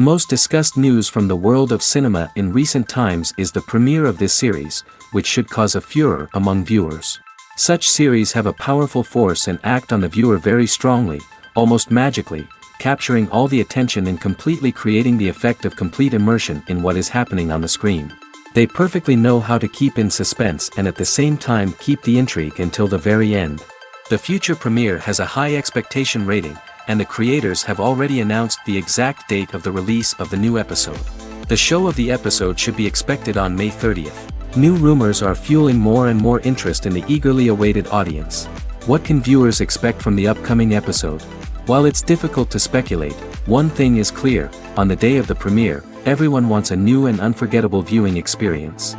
most discussed news from the world of cinema in recent times is the premiere of this series, which should cause a furor among viewers. Such series have a powerful force and act on the viewer very strongly, almost magically, capturing all the attention and completely creating the effect of complete immersion in what is happening on the screen. They perfectly know how to keep in suspense and at the same time keep the intrigue until the very end. The future premiere has a high expectation rating, and the creators have already announced the exact date of the release of the new episode. The show of the episode should be expected on May 30th. New rumors are fueling more and more interest in the eagerly awaited audience. What can viewers expect from the upcoming episode? While it's difficult to speculate, one thing is clear: on the day of the premiere, everyone wants a new and unforgettable viewing experience.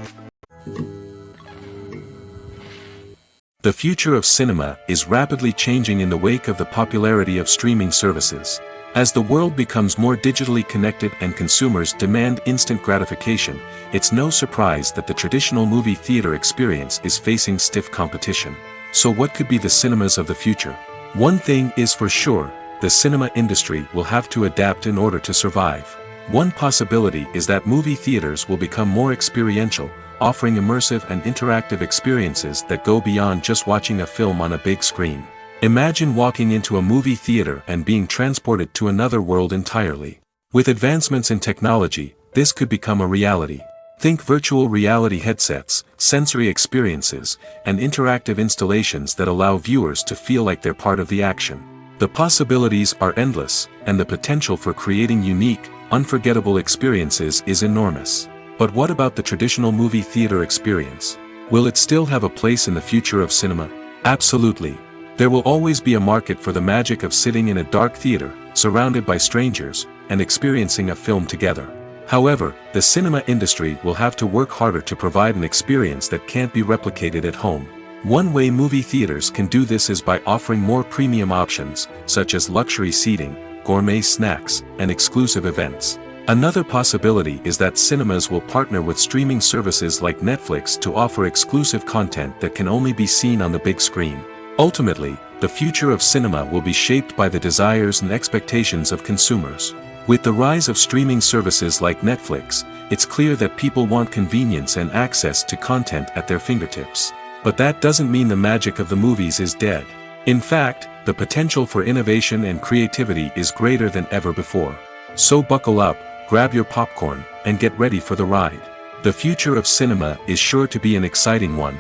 The future of cinema is rapidly changing in the wake of the popularity of streaming services. As the world becomes more digitally connected and consumers demand instant gratification, it's no surprise that the traditional movie theater experience is facing stiff competition. So what could be the cinemas of the future? One thing is for sure: the cinema industry will have to adapt in order to survive. One possibility is that movie theaters will become more experiential, offering immersive and interactive experiences that go beyond just watching a film on a big screen. Imagine walking into a movie theater and being transported to another world entirely. With advancements in technology, this could become a reality. Think virtual reality headsets, sensory experiences, and interactive installations that allow viewers to feel like they're part of the action. The possibilities are endless, and the potential for creating unique, unforgettable experiences is enormous. But what about the traditional movie theater experience? Will it still have a place in the future of cinema? Absolutely. There will always be a market for the magic of sitting in a dark theater, surrounded by strangers, and experiencing a film together. However, the cinema industry will have to work harder to provide an experience that can't be replicated at home. One way movie theaters can do this is by offering more premium options, such as luxury seating, gourmet snacks, and exclusive events. Another possibility is that cinemas will partner with streaming services like Netflix to offer exclusive content that can only be seen on the big screen. Ultimately, the future of cinema will be shaped by the desires and expectations of consumers. With the rise of streaming services like Netflix, it's clear that people want convenience and access to content at their fingertips. But that doesn't mean the magic of the movies is dead. In fact, the potential for innovation and creativity is greater than ever before. So buckle up, grab your popcorn, and get ready for the ride. The future of cinema is sure to be an exciting one.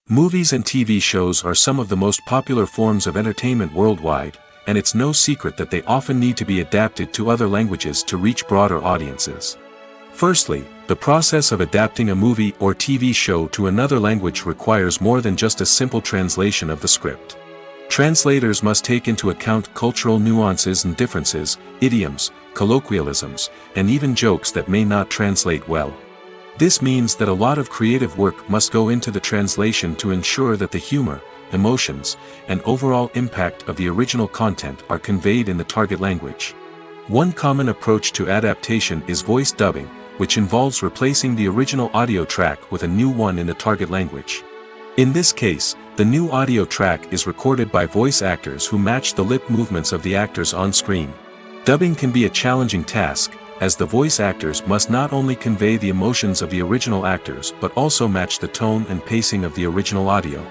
Movies and TV shows are some of the most popular forms of entertainment worldwide, and it's no secret that they often need to be adapted to other languages to reach broader audiences. Firstly, the process of adapting a movie or TV show to another language requires more than just a simple translation of the script. Translators must take into account cultural nuances and differences, idioms, colloquialisms, and even jokes that may not translate well. This means that a lot of creative work must go into the translation to ensure that the humor, emotions, and overall impact of the original content are conveyed in the target language. One common approach to adaptation is voice dubbing, which involves replacing the original audio track with a new one in the target language. In this case, the new audio track is recorded by voice actors who match the lip movements of the actors on screen. Dubbing can be a challenging task, as the voice actors must not only convey the emotions of the original actors but also match the tone and pacing of the original audio.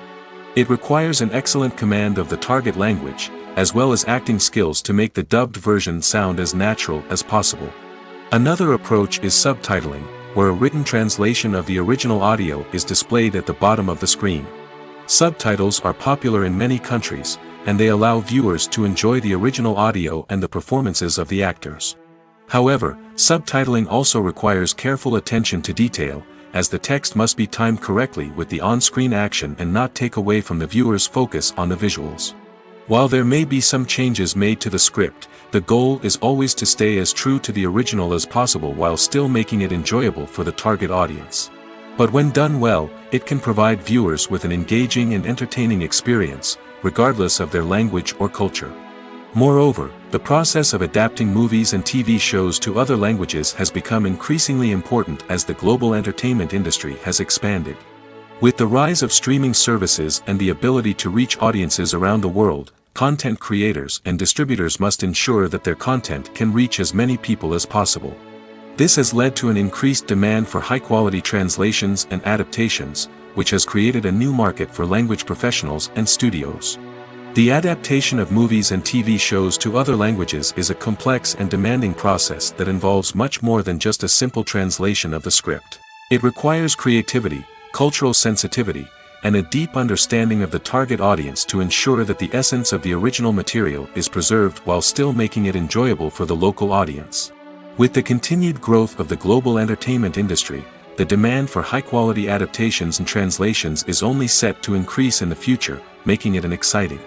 It requires an excellent command of the target language, as well as acting skills to make the dubbed version sound as natural as possible. Another approach is subtitling, where a written translation of the original audio is displayed at the bottom of the screen. Subtitles are popular in many countries, and they allow viewers to enjoy the original audio and the performances of the actors. However, subtitling also requires careful attention to detail, as the text must be timed correctly with the on-screen action and not take away from the viewer's focus on the visuals. While there may be some changes made to the script, the goal is always to stay as true to the original as possible while still making it enjoyable for the target audience. But when done well, it can provide viewers with an engaging and entertaining experience, regardless of their language or culture. Moreover, the process of adapting movies and TV shows to other languages has become increasingly important as the global entertainment industry has expanded. With the rise of streaming services and the ability to reach audiences around the world, content creators and distributors must ensure that their content can reach as many people as possible. This has led to an increased demand for high-quality translations and adaptations, which has created a new market for language professionals and studios. The adaptation of movies and TV shows to other languages is a complex and demanding process that involves much more than just a simple translation of the script. It requires creativity, cultural sensitivity, and a deep understanding of the target audience to ensure that the essence of the original material is preserved while still making it enjoyable for the local audience. With the continued growth of the global entertainment industry, the demand for high-quality adaptations and translations is only set to increase in the future, making it an exciting.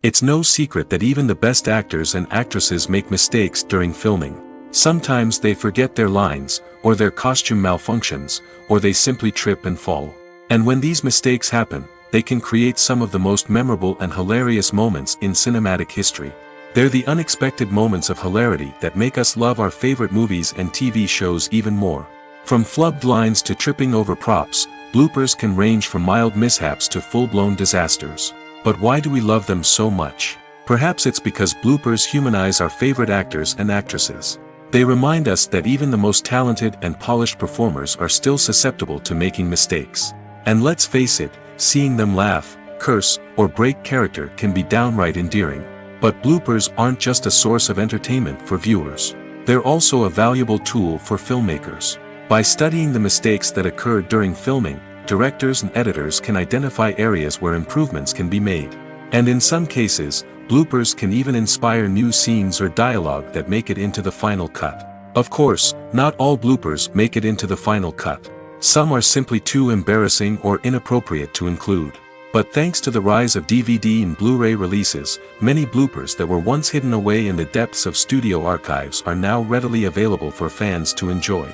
It's no secret that even the best actors and actresses make mistakes during filming. Sometimes they forget their lines, or their costume malfunctions, or they simply trip and fall. And when these mistakes happen, they can create some of the most memorable and hilarious moments in cinematic history. They're the unexpected moments of hilarity that make us love our favorite movies and TV shows even more. From flubbed lines to tripping over props, bloopers can range from mild mishaps to full-blown disasters. But why do we love them so much? Perhaps it's because bloopers humanize our favorite actors and actresses. They remind us that even the most talented and polished performers are still susceptible to making mistakes. And let's face it, seeing them laugh, curse, or break character can be downright endearing. But bloopers aren't just a source of entertainment for viewers. They're also a valuable tool for filmmakers. By studying the mistakes that occurred during filming, directors and editors can identify areas where improvements can be made. And in some cases, bloopers can even inspire new scenes or dialogue that make it into the final cut. Of course, not all bloopers make it into the final cut. Some are simply too embarrassing or inappropriate to include. But thanks to the rise of DVD and Blu-ray releases, many bloopers that were once hidden away in the depths of studio archives are now readily available for fans to enjoy.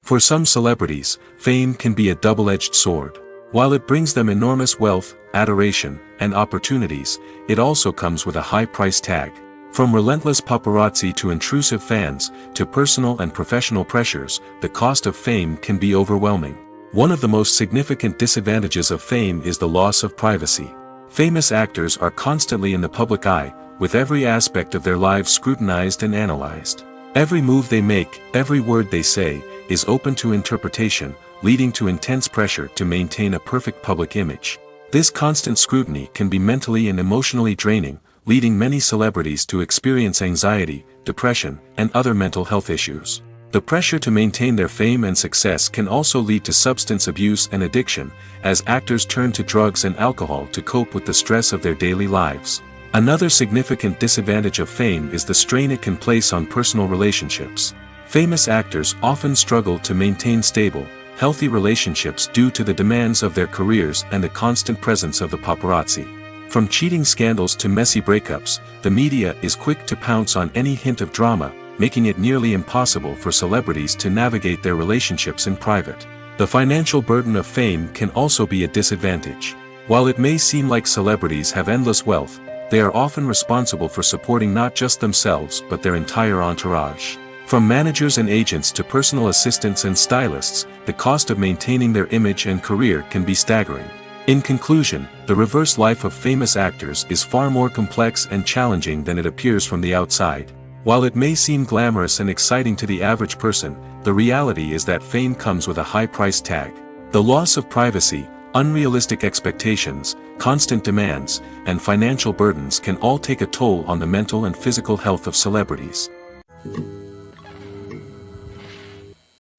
For some celebrities, fame can be a double-edged sword. While it brings them enormous wealth, adoration, and opportunities, it also comes with a high price tag. From relentless paparazzi to intrusive fans, to personal and professional pressures, the cost of fame can be overwhelming. One of the most significant disadvantages of fame is the loss of privacy. Famous actors are constantly in the public eye, with every aspect of their lives scrutinized and analyzed. Every move they make, every word they say, is open to interpretation, leading to intense pressure to maintain a perfect public image. This constant scrutiny can be mentally and emotionally draining, leading many celebrities to experience anxiety, depression, and other mental health issues. The pressure to maintain their fame and success can also lead to substance abuse and addiction, as actors turn to drugs and alcohol to cope with the stress of their daily lives. Another significant disadvantage of fame is the strain it can place on personal relationships. Famous actors often struggle to maintain stable, healthy relationships due to the demands of their careers and the constant presence of the paparazzi. From cheating scandals to messy breakups, the media is quick to pounce on any hint of drama, making it nearly impossible for celebrities to navigate their relationships in private. The financial burden of fame can also be a disadvantage. While it may seem like celebrities have endless wealth, they are often responsible for supporting not just themselves but their entire entourage. From managers and agents to personal assistants and stylists, the cost of maintaining their image and career can be staggering. In conclusion, the reverse life of famous actors is far more complex and challenging than it appears from the outside. While it may seem glamorous and exciting to the average person, the reality is that fame comes with a high price tag. The loss of privacy, unrealistic expectations, constant demands, and financial burdens can all take a toll on the mental and physical health of celebrities.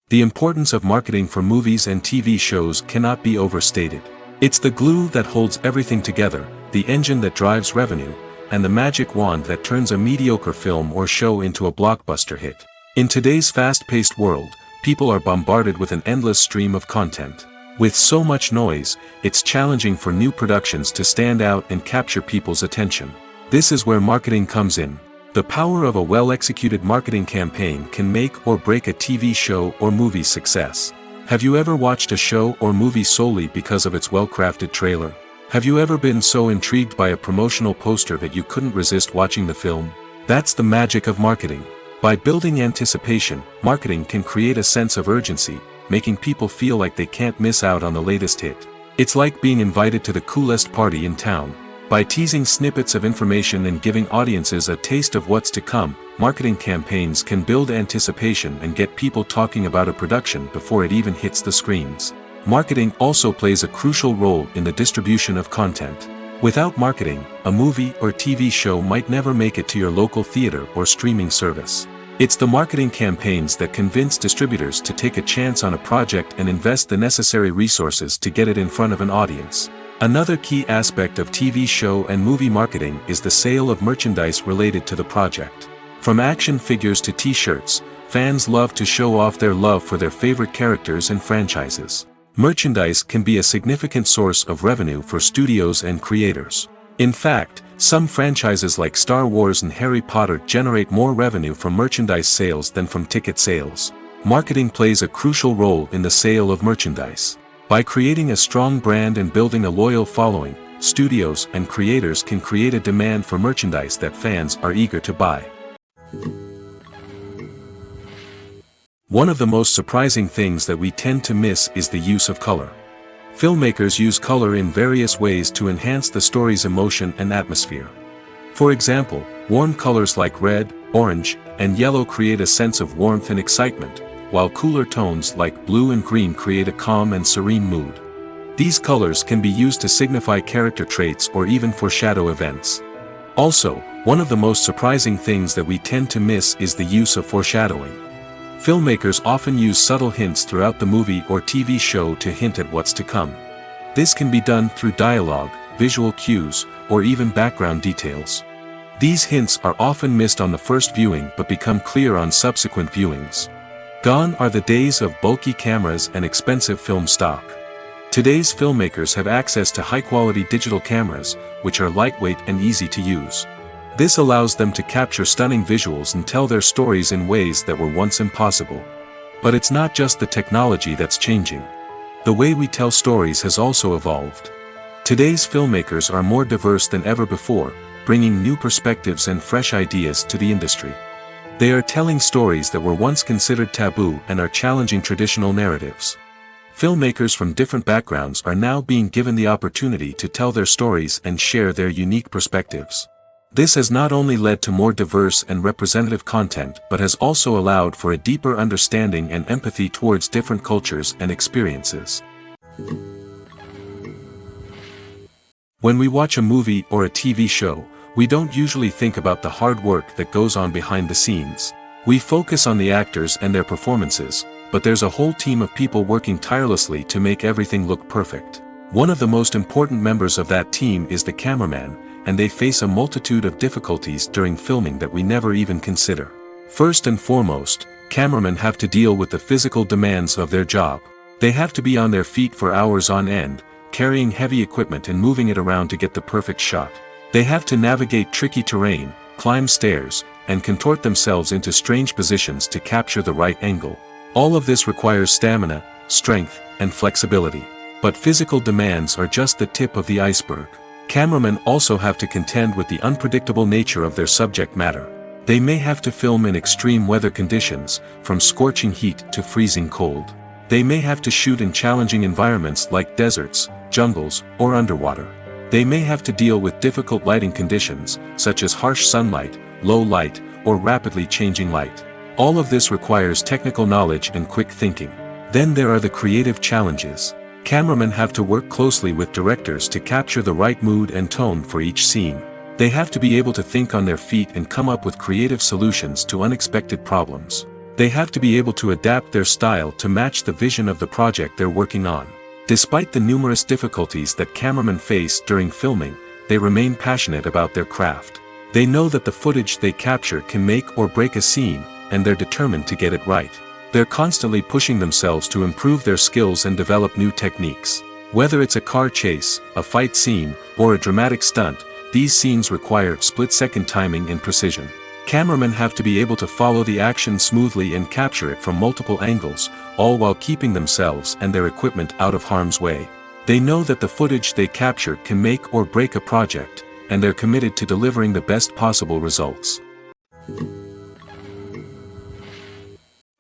The importance of marketing for movies and TV shows cannot be overstated. It's the glue that holds everything together, the engine that drives revenue, and the magic wand that turns a mediocre film or show into a blockbuster hit. In today's fast-paced world, people are bombarded with an endless stream of content. With so much noise, it's challenging for new productions to stand out and capture people's attention. This is where marketing comes in. The power of a well-executed marketing campaign can make or break a TV show or movie's success. Have you ever watched a show or movie solely because of its well-crafted trailer? Have you ever been so intrigued by a promotional poster that you couldn't resist watching the film? That's the magic of marketing. By building anticipation, marketing can create a sense of urgency, making people feel like they can't miss out on the latest hit. It's like being invited to the coolest party in town. By teasing snippets of information and giving audiences a taste of what's to come, marketing campaigns can build anticipation and get people talking about a production before it even hits the screens. Marketing also plays a crucial role in the distribution of content. Without marketing, a movie or TV show might never make it to your local theater or streaming service. It's the marketing campaigns that convince distributors to take a chance on a project and invest the necessary resources to get it in front of an audience. Another key aspect of TV show and movie marketing is the sale of merchandise related to the project. From action figures to t-shirts, fans love to show off their love for their favorite characters and franchises. Merchandise can be a significant source of revenue for studios and creators. In fact, some franchises like Star Wars and Harry Potter generate more revenue from merchandise sales than from ticket sales. Marketing plays a crucial role in the sale of merchandise. By creating a strong brand and building a loyal following, studios and creators can create a demand for merchandise that fans are eager to buy. One of the most surprising things that we tend to miss is the use of color. Filmmakers use color in various ways to enhance the story's emotion and atmosphere. For example, warm colors like red, orange, and yellow create a sense of warmth and excitement, while cooler tones like blue and green create a calm and serene mood. These colors can be used to signify character traits or even foreshadow events. Also, one of the most surprising things that we tend to miss is the use of foreshadowing. Filmmakers often use subtle hints throughout the movie or TV show to hint at what's to come. This can be done through dialogue, visual cues, or even background details. These hints are often missed on the first viewing but become clear on subsequent viewings. Gone are the days of bulky cameras and expensive film stock. Today's filmmakers have access to high-quality digital cameras, which are lightweight and easy to use. This allows them to capture stunning visuals and tell their stories in ways that were once impossible. But it's not just the technology that's changing. The way we tell stories has also evolved. Today's filmmakers are more diverse than ever before, bringing new perspectives and fresh ideas to the industry. They are telling stories that were once considered taboo and are challenging traditional narratives. Filmmakers from different backgrounds are now being given the opportunity to tell their stories and share their unique perspectives. This has not only led to more diverse and representative content but has also allowed for a deeper understanding and empathy towards different cultures and experiences. When we watch a movie or a TV show, we don't usually think about the hard work that goes on behind the scenes. We focus on the actors and their performances, but there's a whole team of people working tirelessly to make everything look perfect. One of the most important members of that team is the cameraman, and they face a multitude of difficulties during filming that we never even consider. First and foremost, cameramen have to deal with the physical demands of their job. They have to be on their feet for hours on end, carrying heavy equipment and moving it around to get the perfect shot. They have to navigate tricky terrain, climb stairs, and contort themselves into strange positions to capture the right angle. All of this requires stamina, strength, and flexibility. But physical demands are just the tip of the iceberg. Cameramen also have to contend with the unpredictable nature of their subject matter. They may have to film in extreme weather conditions, from scorching heat to freezing cold. They may have to shoot in challenging environments like deserts, jungles, or underwater. They may have to deal with difficult lighting conditions, such as harsh sunlight, low light, or rapidly changing light. All of this requires technical knowledge and quick thinking. Then there are the creative challenges. Cameramen have to work closely with directors to capture the right mood and tone for each scene. They have to be able to think on their feet and come up with creative solutions to unexpected problems. They have to be able to adapt their style to match the vision of the project they're working on. Despite the numerous difficulties that cameramen face during filming, they remain passionate about their craft. They know that the footage they capture can make or break a scene, and they're determined to get it right. They're constantly pushing themselves to improve their skills and develop new techniques. Whether it's a car chase, a fight scene, or a dramatic stunt, these scenes require split-second timing and precision. Cameramen have to be able to follow the action smoothly and capture it from multiple angles, all while keeping themselves and their equipment out of harm's way. They know that the footage they capture can make or break a project, and they're committed to delivering the best possible results.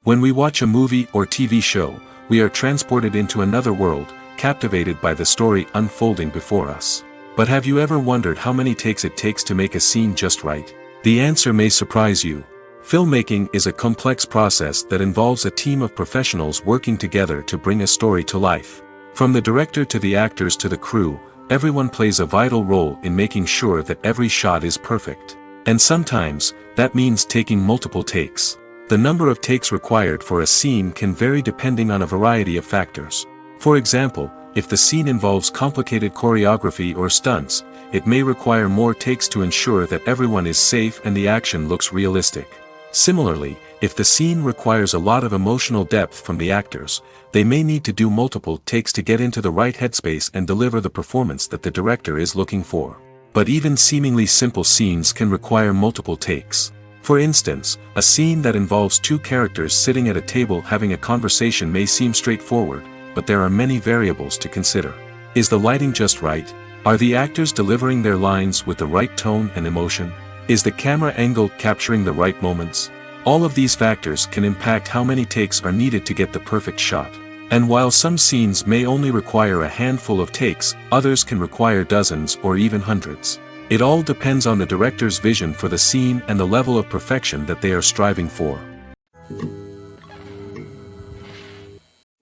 When we watch a movie or TV show, we are transported into another world, captivated by the story unfolding before us. But have you ever wondered how many takes it takes to make a scene just right? The answer may surprise you. Filmmaking is a complex process that involves a team of professionals working together to bring a story to life. From the director to the actors to the crew, everyone plays a vital role in making sure that every shot is perfect. And sometimes, that means taking multiple takes. The number of takes required for a scene can vary depending on a variety of factors. For example, if the scene involves complicated choreography or stunts, it may require more takes to ensure that everyone is safe and the action looks realistic. Similarly, if the scene requires a lot of emotional depth from the actors, they may need to do multiple takes to get into the right headspace and deliver the performance that the director is looking for. But even seemingly simple scenes can require multiple takes. For instance, a scene that involves two characters sitting at a table having a conversation may seem straightforward, but there are many variables to consider. Is the lighting just right? Are the actors delivering their lines with the right tone and emotion? Is the camera angle capturing the right moments? All of these factors can impact how many takes are needed to get the perfect shot. And while some scenes may only require a handful of takes, others can require dozens or even hundreds. It all depends on the director's vision for the scene and the level of perfection that they are striving for.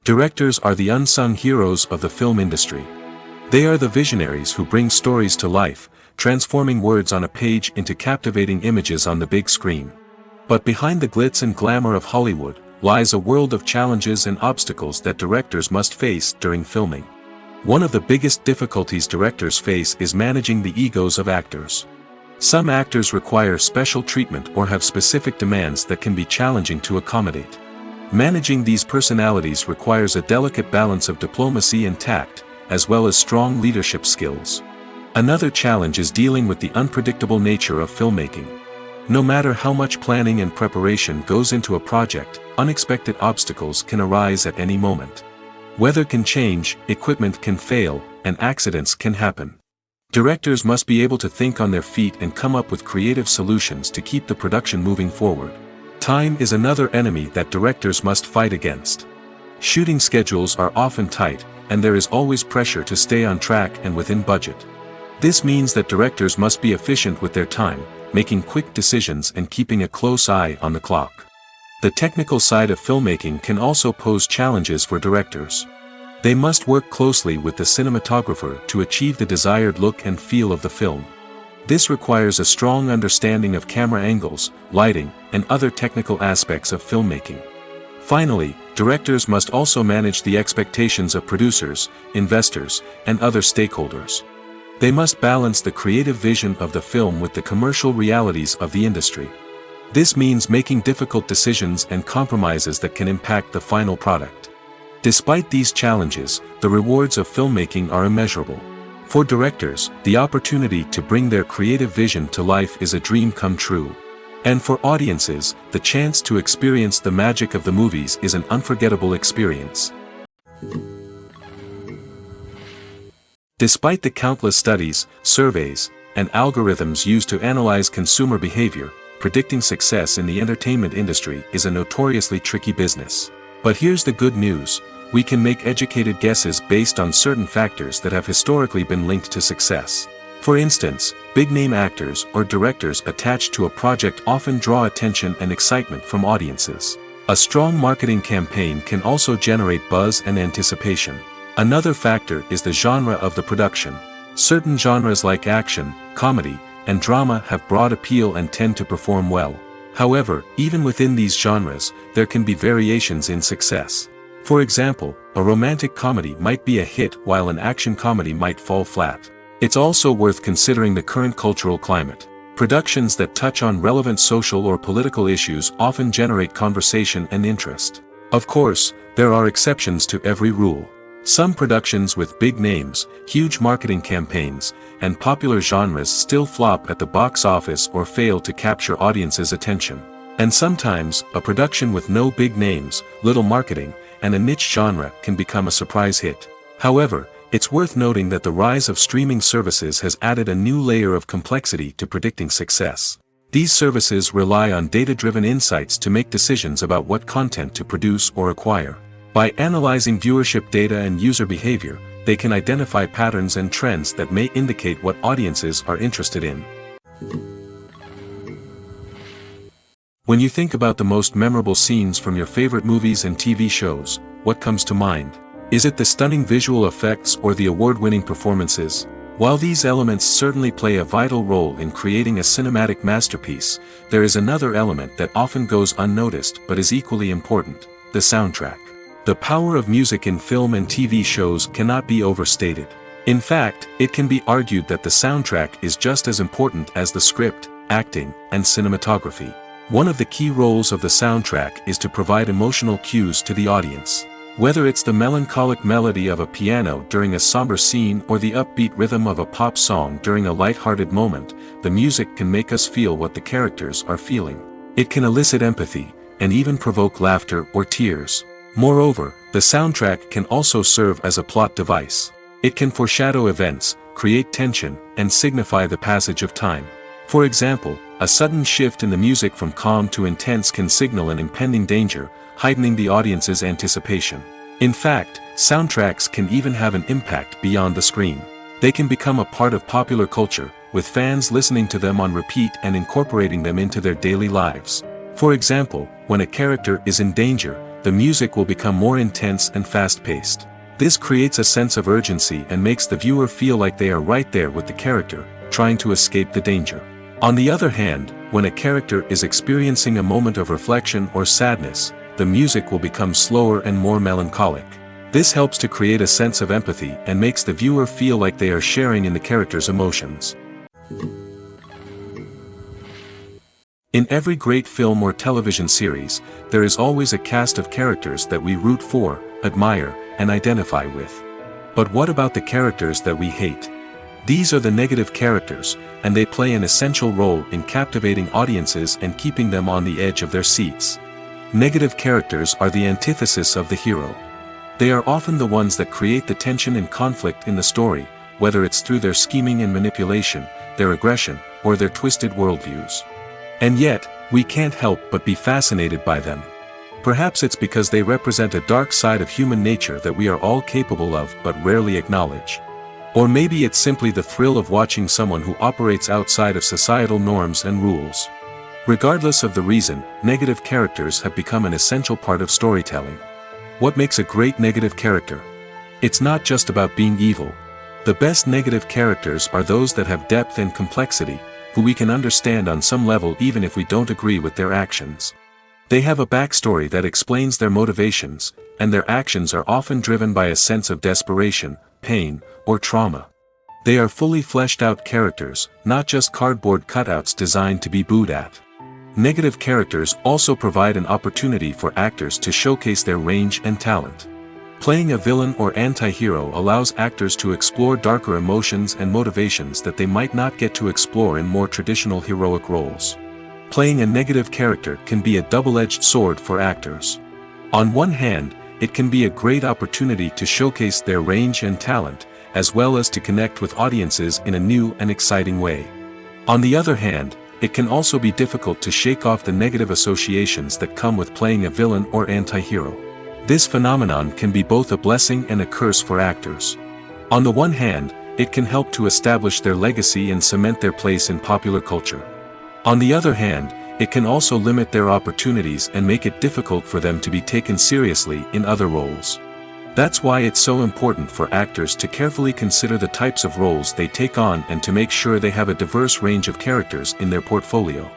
Directors are the unsung heroes of the film industry. They are the visionaries who bring stories to life, transforming words on a page into captivating images on the big screen. But behind the glitz and glamour of Hollywood, lies a world of challenges and obstacles that directors must face during filming. One of the biggest difficulties directors face is managing the egos of actors. Some actors require special treatment or have specific demands that can be challenging to accommodate. Managing these personalities requires a delicate balance of diplomacy and tact, as well as strong leadership skills. Another challenge is dealing with the unpredictable nature of filmmaking. No matter how much planning and preparation goes into a project, unexpected obstacles can arise at any moment. Weather can change, equipment can fail, and accidents can happen. Directors must be able to think on their feet and come up with creative solutions to keep the production moving forward. Time is another enemy that directors must fight against. Shooting schedules are often tight, and there is always pressure to stay on track and within budget. This means that directors must be efficient with their time, making quick decisions and keeping a close eye on the clock. The technical side of filmmaking can also pose challenges for directors. They must work closely with the cinematographer to achieve the desired look and feel of the film. This requires a strong understanding of camera angles, lighting, and other technical aspects of filmmaking. Finally, directors must also manage the expectations of producers, investors, and other stakeholders. They must balance the creative vision of the film with the commercial realities of the industry. This means making difficult decisions and compromises that can impact the final product. Despite these challenges, the rewards of filmmaking are immeasurable. For directors, the opportunity to bring their creative vision to life is a dream come true. And for audiences, the chance to experience the magic of the movies is an unforgettable experience. Despite the countless studies, surveys, and algorithms used to analyze consumer behavior, predicting success in the entertainment industry is a notoriously tricky business. But here's the good news: we can make educated guesses based on certain factors that have historically been linked to success. For instance, big-name actors or directors attached to a project often draw attention and excitement from audiences. A strong marketing campaign can also generate buzz and anticipation. Another factor is the genre of the production. Certain genres like action, comedy, and drama have broad appeal and tend to perform well. However, even within these genres, there can be variations in success. For example, a romantic comedy might be a hit while an action comedy might fall flat. It's also worth considering the current cultural climate. Productions that touch on relevant social or political issues often generate conversation and interest. Of course, there are exceptions to every rule. Some productions with big names, huge marketing campaigns, and popular genres still flop at the box office or fail to capture audiences' attention. And sometimes, a production with no big names, little marketing, and a niche genre can become a surprise hit. However, it's worth noting that the rise of streaming services has added a new layer of complexity to predicting success. These services rely on data-driven insights to make decisions about what content to produce or acquire. By analyzing viewership data and user behavior, they can identify patterns and trends that may indicate what audiences are interested in. When you think about the most memorable scenes from your favorite movies and TV shows, what comes to mind? Is it the stunning visual effects or the award-winning performances? While these elements certainly play a vital role in creating a cinematic masterpiece, there is another element that often goes unnoticed but is equally important: the soundtrack. The power of music in film and TV shows cannot be overstated. In fact, it can be argued that the soundtrack is just as important as the script, acting, and cinematography. One of the key roles of the soundtrack is to provide emotional cues to the audience. Whether it's the melancholic melody of a piano during a somber scene or the upbeat rhythm of a pop song during a light-hearted moment, the music can make us feel what the characters are feeling. It can elicit empathy, and even provoke laughter or tears. Moreover, the soundtrack can also serve as a plot device. It can foreshadow events, create tension, and signify the passage of time. For example, a sudden shift in the music from calm to intense can signal an impending danger, heightening the audience's anticipation. In fact, soundtracks can even have an impact beyond the screen. They can become a part of popular culture, with fans listening to them on repeat and incorporating them into their daily lives. For example, when a character is in danger, the music will become more intense and fast-paced. This creates a sense of urgency and makes the viewer feel like they are right there with the character, trying to escape the danger. On the other hand, when a character is experiencing a moment of reflection or sadness, the music will become slower and more melancholic. This helps to create a sense of empathy and makes the viewer feel like they are sharing in the character's emotions. In every great film or television series, there is always a cast of characters that we root for, admire, and identify with. But what about the characters that we hate? These are the negative characters, and they play an essential role in captivating audiences and keeping them on the edge of their seats. Negative characters are the antithesis of the hero. They are often the ones that create the tension and conflict in the story, whether it's through their scheming and manipulation, their aggression, or their twisted worldviews. And yet, we can't help but be fascinated by them. Perhaps it's because they represent a dark side of human nature that we are all capable of but rarely acknowledge. Or maybe it's simply the thrill of watching someone who operates outside of societal norms and rules. Regardless of the reason, negative characters have become an essential part of storytelling. What makes a great negative character? It's not just about being evil. The best negative characters are those that have depth and complexity, who we can understand on some level even if we don't agree with their actions. They have a backstory that explains their motivations, and their actions are often driven by a sense of desperation, pain, or trauma. They are fully fleshed out characters, not just cardboard cutouts designed to be booed at. Negative characters also provide an opportunity for actors to showcase their range and talent. Playing a villain or anti-hero allows actors to explore darker emotions and motivations that they might not get to explore in more traditional heroic roles. Playing a negative character can be a double-edged sword for actors. On one hand, it can be a great opportunity to showcase their range and talent, as well as to connect with audiences in a new and exciting way. On the other hand, it can also be difficult to shake off the negative associations that come with playing a villain or anti-hero. This phenomenon can be both a blessing and a curse for actors. On the one hand, it can help to establish their legacy and cement their place in popular culture. On the other hand, it can also limit their opportunities and make it difficult for them to be taken seriously in other roles. That's why it's so important for actors to carefully consider the types of roles they take on and to make sure they have a diverse range of characters in their portfolio.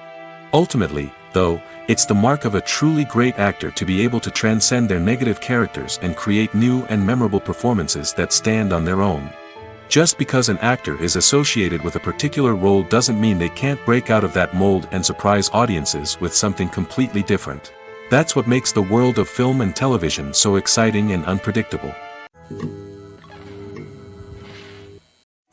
Ultimately, though, it's the mark of a truly great actor to be able to transcend their negative characters and create new and memorable performances that stand on their own. Just because an actor is associated with a particular role doesn't mean they can't break out of that mold and surprise audiences with something completely different. That's what makes the world of film and television so exciting and unpredictable.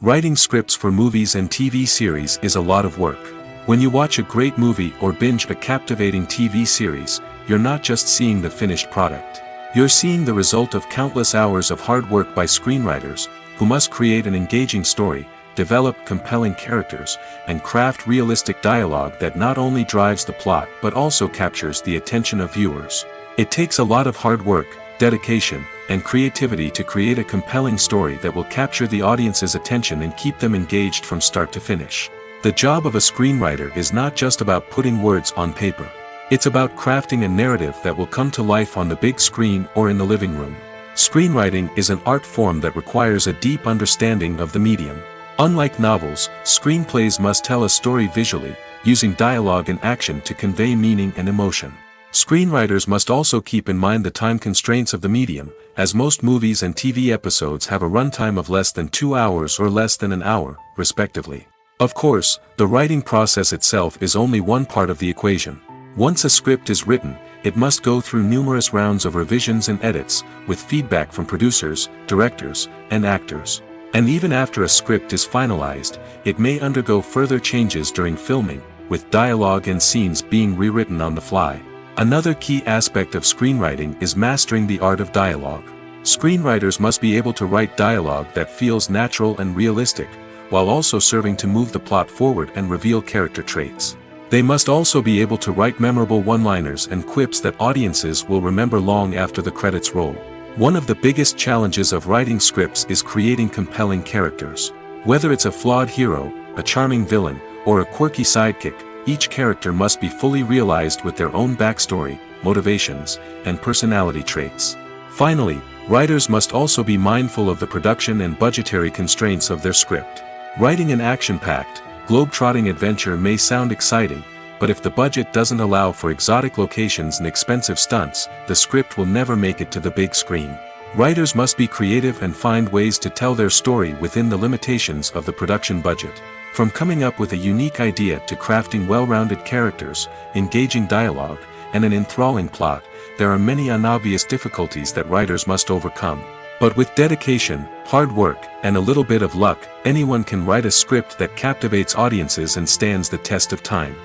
Writing scripts for movies and TV series is a lot of work. When you watch a great movie or binge a captivating TV series, you're not just seeing the finished product. You're seeing the result of countless hours of hard work by screenwriters, who must create an engaging story, develop compelling characters, and craft realistic dialogue that not only drives the plot but also captures the attention of viewers. It takes a lot of hard work, dedication, and creativity to create a compelling story that will capture the audience's attention and keep them engaged from start to finish. The job of a screenwriter is not just about putting words on paper. It's about crafting a narrative that will come to life on the big screen or in the living room. Screenwriting is an art form that requires a deep understanding of the medium. Unlike novels, screenplays must tell a story visually, using dialogue and action to convey meaning and emotion. Screenwriters must also keep in mind the time constraints of the medium, as most movies and TV episodes have a runtime of less than 2 hours or less than an hour, respectively. Of course, the writing process itself is only one part of the equation. Once a script is written, it must go through numerous rounds of revisions and edits, with feedback from producers, directors, and actors. And even after a script is finalized, it may undergo further changes during filming, with dialogue and scenes being rewritten on the fly. Another key aspect of screenwriting is mastering the art of dialogue. Screenwriters must be able to write dialogue that feels natural and realistic, while also serving to move the plot forward and reveal character traits. They must also be able to write memorable one-liners and quips that audiences will remember long after the credits roll. One of the biggest challenges of writing scripts is creating compelling characters. Whether it's a flawed hero, a charming villain, or a quirky sidekick, each character must be fully realized with their own backstory, motivations, and personality traits. Finally, writers must also be mindful of the production and budgetary constraints of their script. Writing an action-packed, globe-trotting adventure may sound exciting, but if the budget doesn't allow for exotic locations and expensive stunts, the script will never make it to the big screen. Writers must be creative and find ways to tell their story within the limitations of the production budget. From coming up with a unique idea to crafting well-rounded characters, engaging dialogue, and an enthralling plot, there are many unobvious difficulties that writers must overcome. But with dedication, hard work, and a little bit of luck, anyone can write a script that captivates audiences and stands the test of time.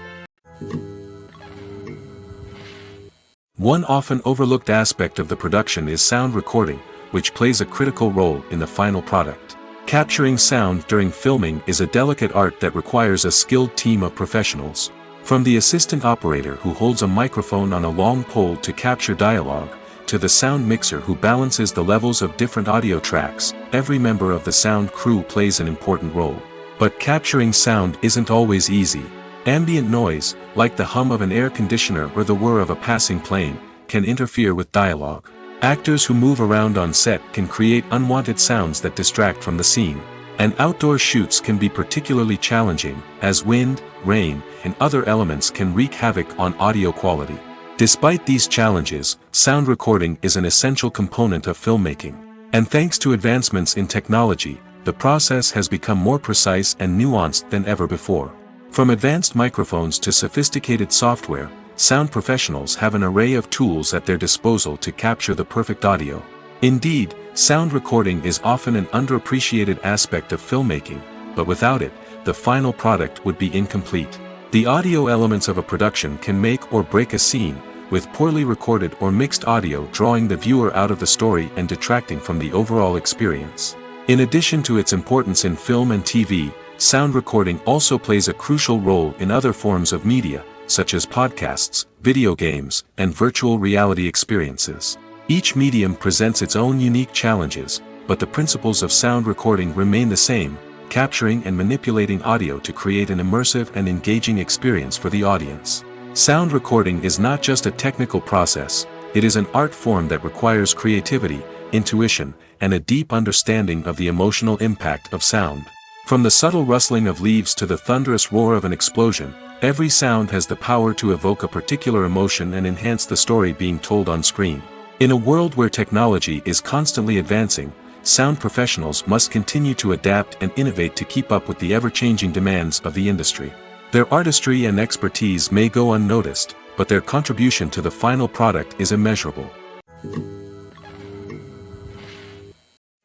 One often overlooked aspect of the production is sound recording, which plays a critical role in the final product. Capturing sound during filming is a delicate art that requires a skilled team of professionals. From the assistant operator who holds a microphone on a long pole to capture dialogue, to the sound mixer who balances the levels of different audio tracks, every member of the sound crew plays an important role. But capturing sound isn't always easy. Ambient noise, like the hum of an air conditioner or the whir of a passing plane, can interfere with dialogue. Actors who move around on set can create unwanted sounds that distract from the scene. And outdoor shoots can be particularly challenging, as wind, rain, and other elements can wreak havoc on audio quality. Despite these challenges, sound recording is an essential component of filmmaking. And thanks to advancements in technology, the process has become more precise and nuanced than ever before. From advanced microphones to sophisticated software, sound professionals have an array of tools at their disposal to capture the perfect audio. Indeed, sound recording is often an underappreciated aspect of filmmaking, but without it, the final product would be incomplete. The audio elements of a production can make or break a scene, with poorly recorded or mixed audio drawing the viewer out of the story and detracting from the overall experience. In addition to its importance in film and TV, sound recording also plays a crucial role in other forms of media, such as podcasts, video games, and virtual reality experiences. Each medium presents its own unique challenges, but the principles of sound recording remain the same, capturing and manipulating audio to create an immersive and engaging experience for the audience. Sound recording is not just a technical process, it is an art form that requires creativity, intuition, and a deep understanding of the emotional impact of sound. From the subtle rustling of leaves to the thunderous roar of an explosion, every sound has the power to evoke a particular emotion and enhance the story being told on screen. In a world where technology is constantly advancing, sound professionals must continue to adapt and innovate to keep up with the ever-changing demands of the industry. Their artistry and expertise may go unnoticed, but their contribution to the final product is immeasurable.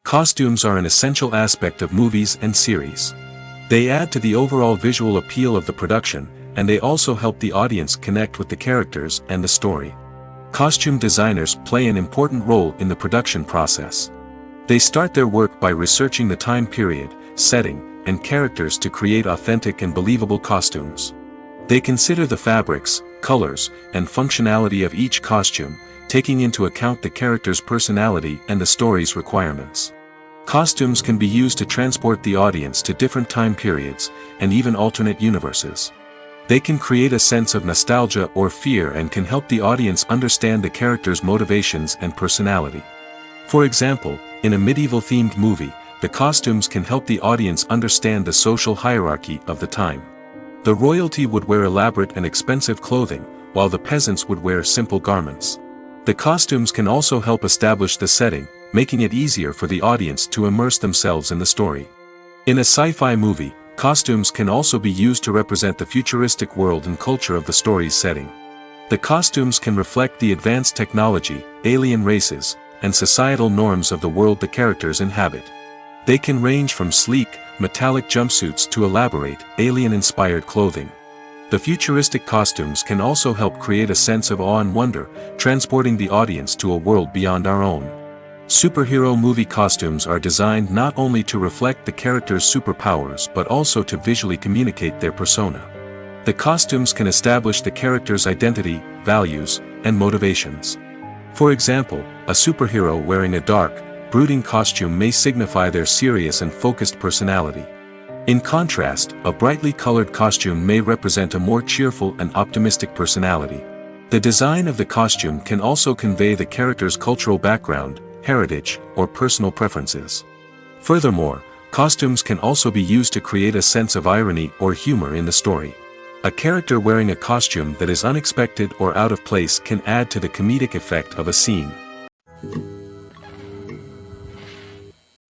Costumes are an essential aspect of movies and series. They add to the overall visual appeal of the production, and they also help the audience connect with the characters and the story. Costume designers play an important role in the production process. They start their work by researching the time period, setting, and characters to create authentic and believable costumes. They consider the fabrics, colors, and functionality of each costume, taking into account the character's personality and the story's requirements. Costumes can be used to transport the audience to different time periods, and even alternate universes. They can create a sense of nostalgia or fear and can help the audience understand the character's motivations and personality. For example, in a medieval-themed movie, the costumes can help the audience understand the social hierarchy of the time. The royalty would wear elaborate and expensive clothing, while the peasants would wear simple garments. The costumes can also help establish the setting, making it easier for the audience to immerse themselves in the story. In a sci-fi movie, costumes can also be used to represent the futuristic world and culture of the story's setting. The costumes can reflect the advanced technology, alien races, and societal norms of the world the characters inhabit. They can range from sleek, metallic jumpsuits to elaborate, alien-inspired clothing. The futuristic costumes can also help create a sense of awe and wonder, transporting the audience to a world beyond our own. Superhero movie costumes are designed not only to reflect the character's superpowers but also to visually communicate their persona. The costumes can establish the character's identity, values, and motivations. For example, a superhero wearing a dark, brooding costume may signify their serious and focused personality. In contrast, a brightly colored costume may represent a more cheerful and optimistic personality. The design of the costume can also convey the character's cultural background, heritage, or personal preferences. Furthermore, costumes can also be used to create a sense of irony or humor in the story. A character wearing a costume that is unexpected or out of place can add to the comedic effect of a scene.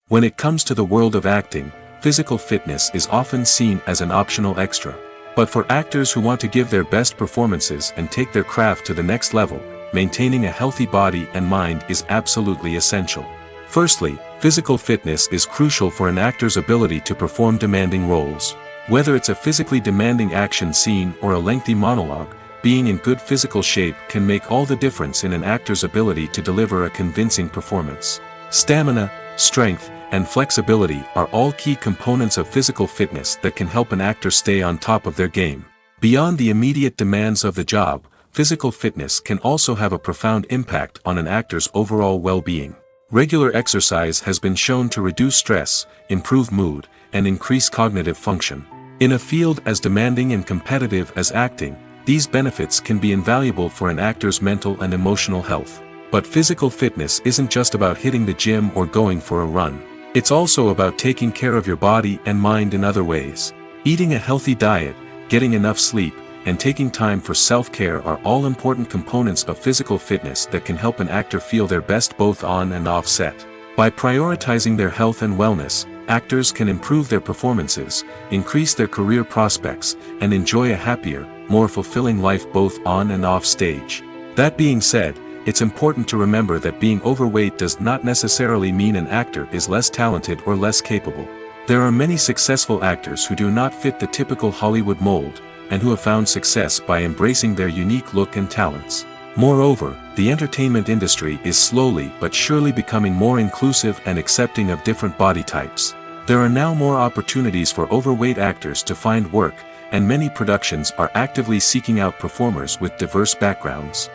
When it comes to the world of acting, physical fitness is often seen as an optional extra. But for actors who want to give their best performances and take their craft to the next level, maintaining a healthy body and mind is absolutely essential. Firstly, physical fitness is crucial for an actor's ability to perform demanding roles. Whether it's a physically demanding action scene or a lengthy monologue, being in good physical shape can make all the difference in an actor's ability to deliver a convincing performance. Stamina, strength, and flexibility are all key components of physical fitness that can help an actor stay on top of their game. Beyond the immediate demands of the job, physical fitness can also have a profound impact on an actor's overall well-being. Regular exercise has been shown to reduce stress, improve mood, and increase cognitive function. In a field as demanding and competitive as acting, these benefits can be invaluable for an actor's mental and emotional health. But physical fitness isn't just about hitting the gym or going for a run. It's also about taking care of your body and mind in other ways. Eating a healthy diet, getting enough sleep, and taking time for self-care are all important components of physical fitness that can help an actor feel their best both on and off set. By prioritizing their health and wellness, actors can improve their performances, increase their career prospects, and enjoy a happier, more fulfilling life both on and off stage. That being said, it's important to remember that being overweight does not necessarily mean an actor is less talented or less capable. There are many successful actors who do not fit the typical Hollywood mold, and who have found success by embracing their unique look and talents. Moreover, the entertainment industry is slowly but surely becoming more inclusive and accepting of different body types. There are now more opportunities for overweight actors to find work, and many productions are actively seeking out performers with diverse backgrounds.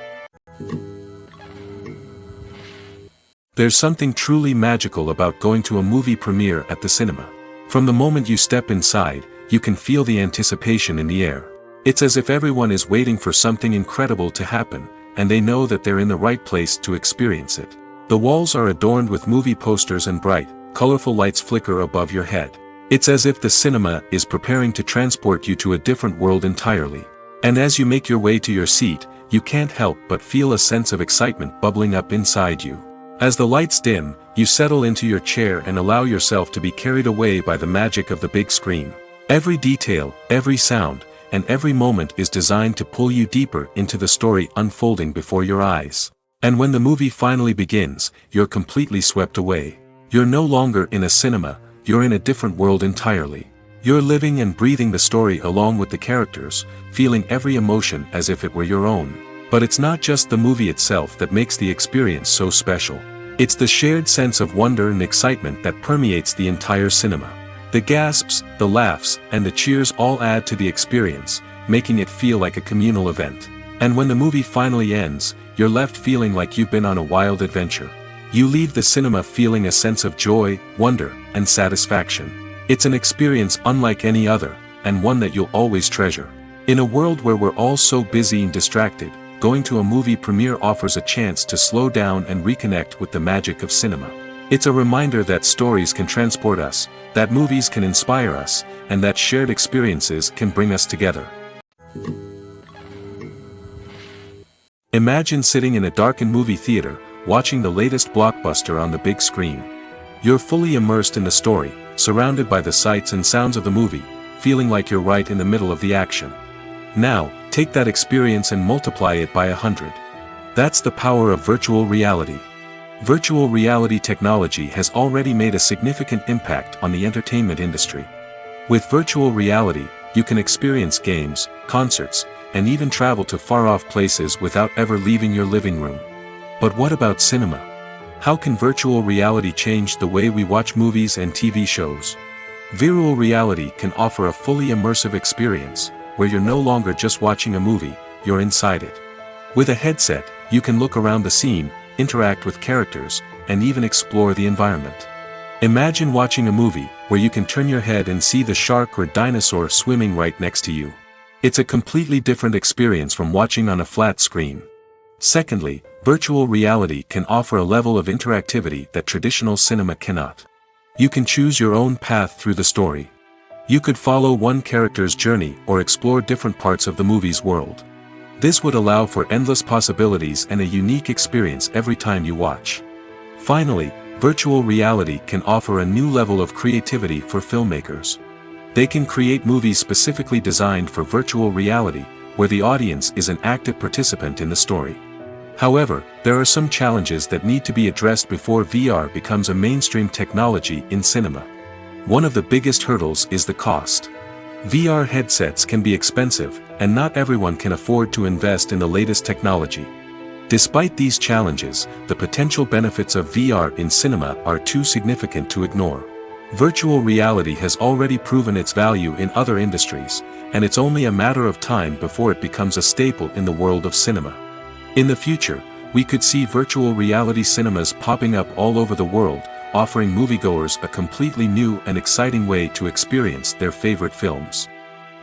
There's something truly magical about going to a movie premiere at the cinema. From the moment you step inside, you can feel the anticipation in the air. It's as if everyone is waiting for something incredible to happen, and they know that they're in the right place to experience it. The walls are adorned with movie posters and bright, colorful lights flicker above your head. It's as if the cinema is preparing to transport you to a different world entirely. And as you make your way to your seat, you can't help but feel a sense of excitement bubbling up inside you. As the lights dim, you settle into your chair and allow yourself to be carried away by the magic of the big screen. Every detail, every sound, and every moment is designed to pull you deeper into the story unfolding before your eyes. And when the movie finally begins, you're completely swept away. You're no longer in a cinema, you're in a different world entirely. You're living and breathing the story along with the characters, feeling every emotion as if it were your own. But it's not just the movie itself that makes the experience so special. It's the shared sense of wonder and excitement that permeates the entire cinema. The gasps, the laughs, and the cheers all add to the experience, making it feel like a communal event. And when the movie finally ends, you're left feeling like you've been on a wild adventure. You leave the cinema feeling a sense of joy, wonder, and satisfaction. It's an experience unlike any other, and one that you'll always treasure. In a world where we're all so busy and distracted, going to a movie premiere offers a chance to slow down and reconnect with the magic of cinema. It's a reminder that stories can transport us, that movies can inspire us, and that shared experiences can bring us together. Imagine sitting in a darkened movie theater, watching the latest blockbuster on the big screen. You're fully immersed in the story, surrounded by the sights and sounds of the movie, feeling like you're right in the middle of the action. Now, take that experience and multiply it by 100. That's the power of virtual reality. Virtual reality technology has already made a significant impact on the entertainment industry. With virtual reality, you can experience games, concerts, and even travel to far-off places without ever leaving your living room. But what about cinema? How can virtual reality change the way we watch movies and TV shows? Virtual reality can offer a fully immersive experience, where you're no longer just watching a movie, you're inside it. With a headset, you can look around the scene, interact with characters, and even explore the environment. Imagine watching a movie, where you can turn your head and see the shark or dinosaur swimming right next to you. It's a completely different experience from watching on a flat screen. Secondly, virtual reality can offer a level of interactivity that traditional cinema cannot. You can choose your own path through the story. You could follow one character's journey or explore different parts of the movie's world. This would allow for endless possibilities and a unique experience every time you watch. Finally, virtual reality can offer a new level of creativity for filmmakers. They can create movies specifically designed for virtual reality, where the audience is an active participant in the story. However, there are some challenges that need to be addressed before VR becomes a mainstream technology in cinema. One of the biggest hurdles is the cost. VR headsets can be expensive, and not everyone can afford to invest in the latest technology. Despite these challenges, the potential benefits of VR in cinema are too significant to ignore. Virtual reality has already proven its value in other industries, and it's only a matter of time before it becomes a staple in the world of cinema. In the future, we could see virtual reality cinemas popping up all over the world, offering moviegoers a completely new and exciting way to experience their favorite films.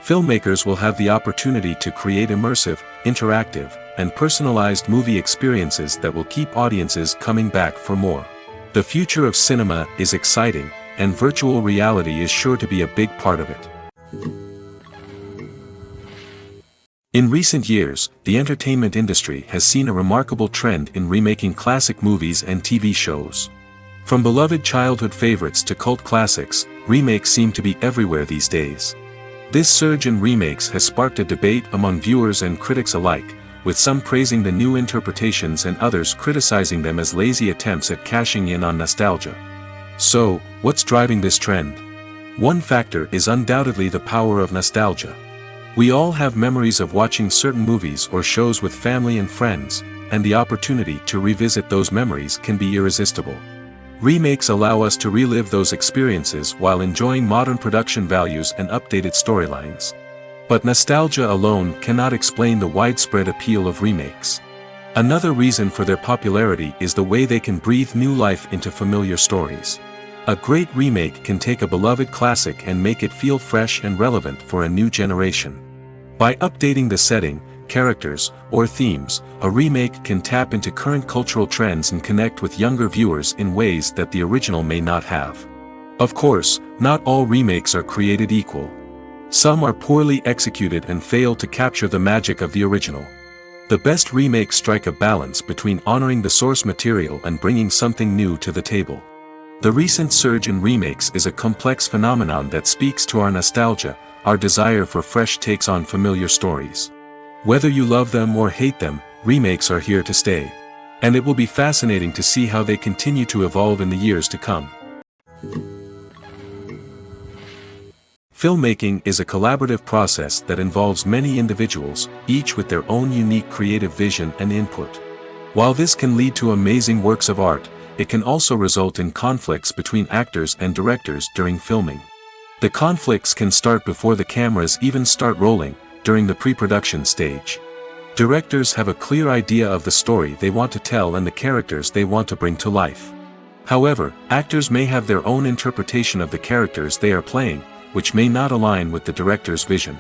Filmmakers will have the opportunity to create immersive, interactive, and personalized movie experiences that will keep audiences coming back for more. The future of cinema is exciting, and virtual reality is sure to be a big part of it. In recent years, the entertainment industry has seen a remarkable trend in remaking classic movies and TV shows. From beloved childhood favorites to cult classics, remakes seem to be everywhere these days. This surge in remakes has sparked a debate among viewers and critics alike, with some praising the new interpretations and others criticizing them as lazy attempts at cashing in on nostalgia. So, what's driving this trend? One factor is undoubtedly the power of nostalgia. We all have memories of watching certain movies or shows with family and friends, and the opportunity to revisit those memories can be irresistible. Remakes allow us to relive those experiences while enjoying modern production values and updated storylines. But nostalgia alone cannot explain the widespread appeal of remakes. Another reason for their popularity is the way they can breathe new life into familiar stories. A great remake can take a beloved classic and make it feel fresh and relevant for a new generation. By updating the setting, characters, or themes, a remake can tap into current cultural trends and connect with younger viewers in ways that the original may not have. Of course, not all remakes are created equal. Some are poorly executed and fail to capture the magic of the original. The best remakes strike a balance between honoring the source material and bringing something new to the table. The recent surge in remakes is a complex phenomenon that speaks to our nostalgia, our desire for fresh takes on familiar stories. Whether you love them or hate them, remakes are here to stay. And it will be fascinating to see how they continue to evolve in the years to come. Filmmaking is a collaborative process that involves many individuals, each with their own unique creative vision and input. While this can lead to amazing works of art, it can also result in conflicts between actors and directors during filming. The conflicts can start before the cameras even start rolling, during the pre-production stage. Directors have a clear idea of the story they want to tell and the characters they want to bring to life. However, actors may have their own interpretation of the characters they are playing, which may not align with the director's vision.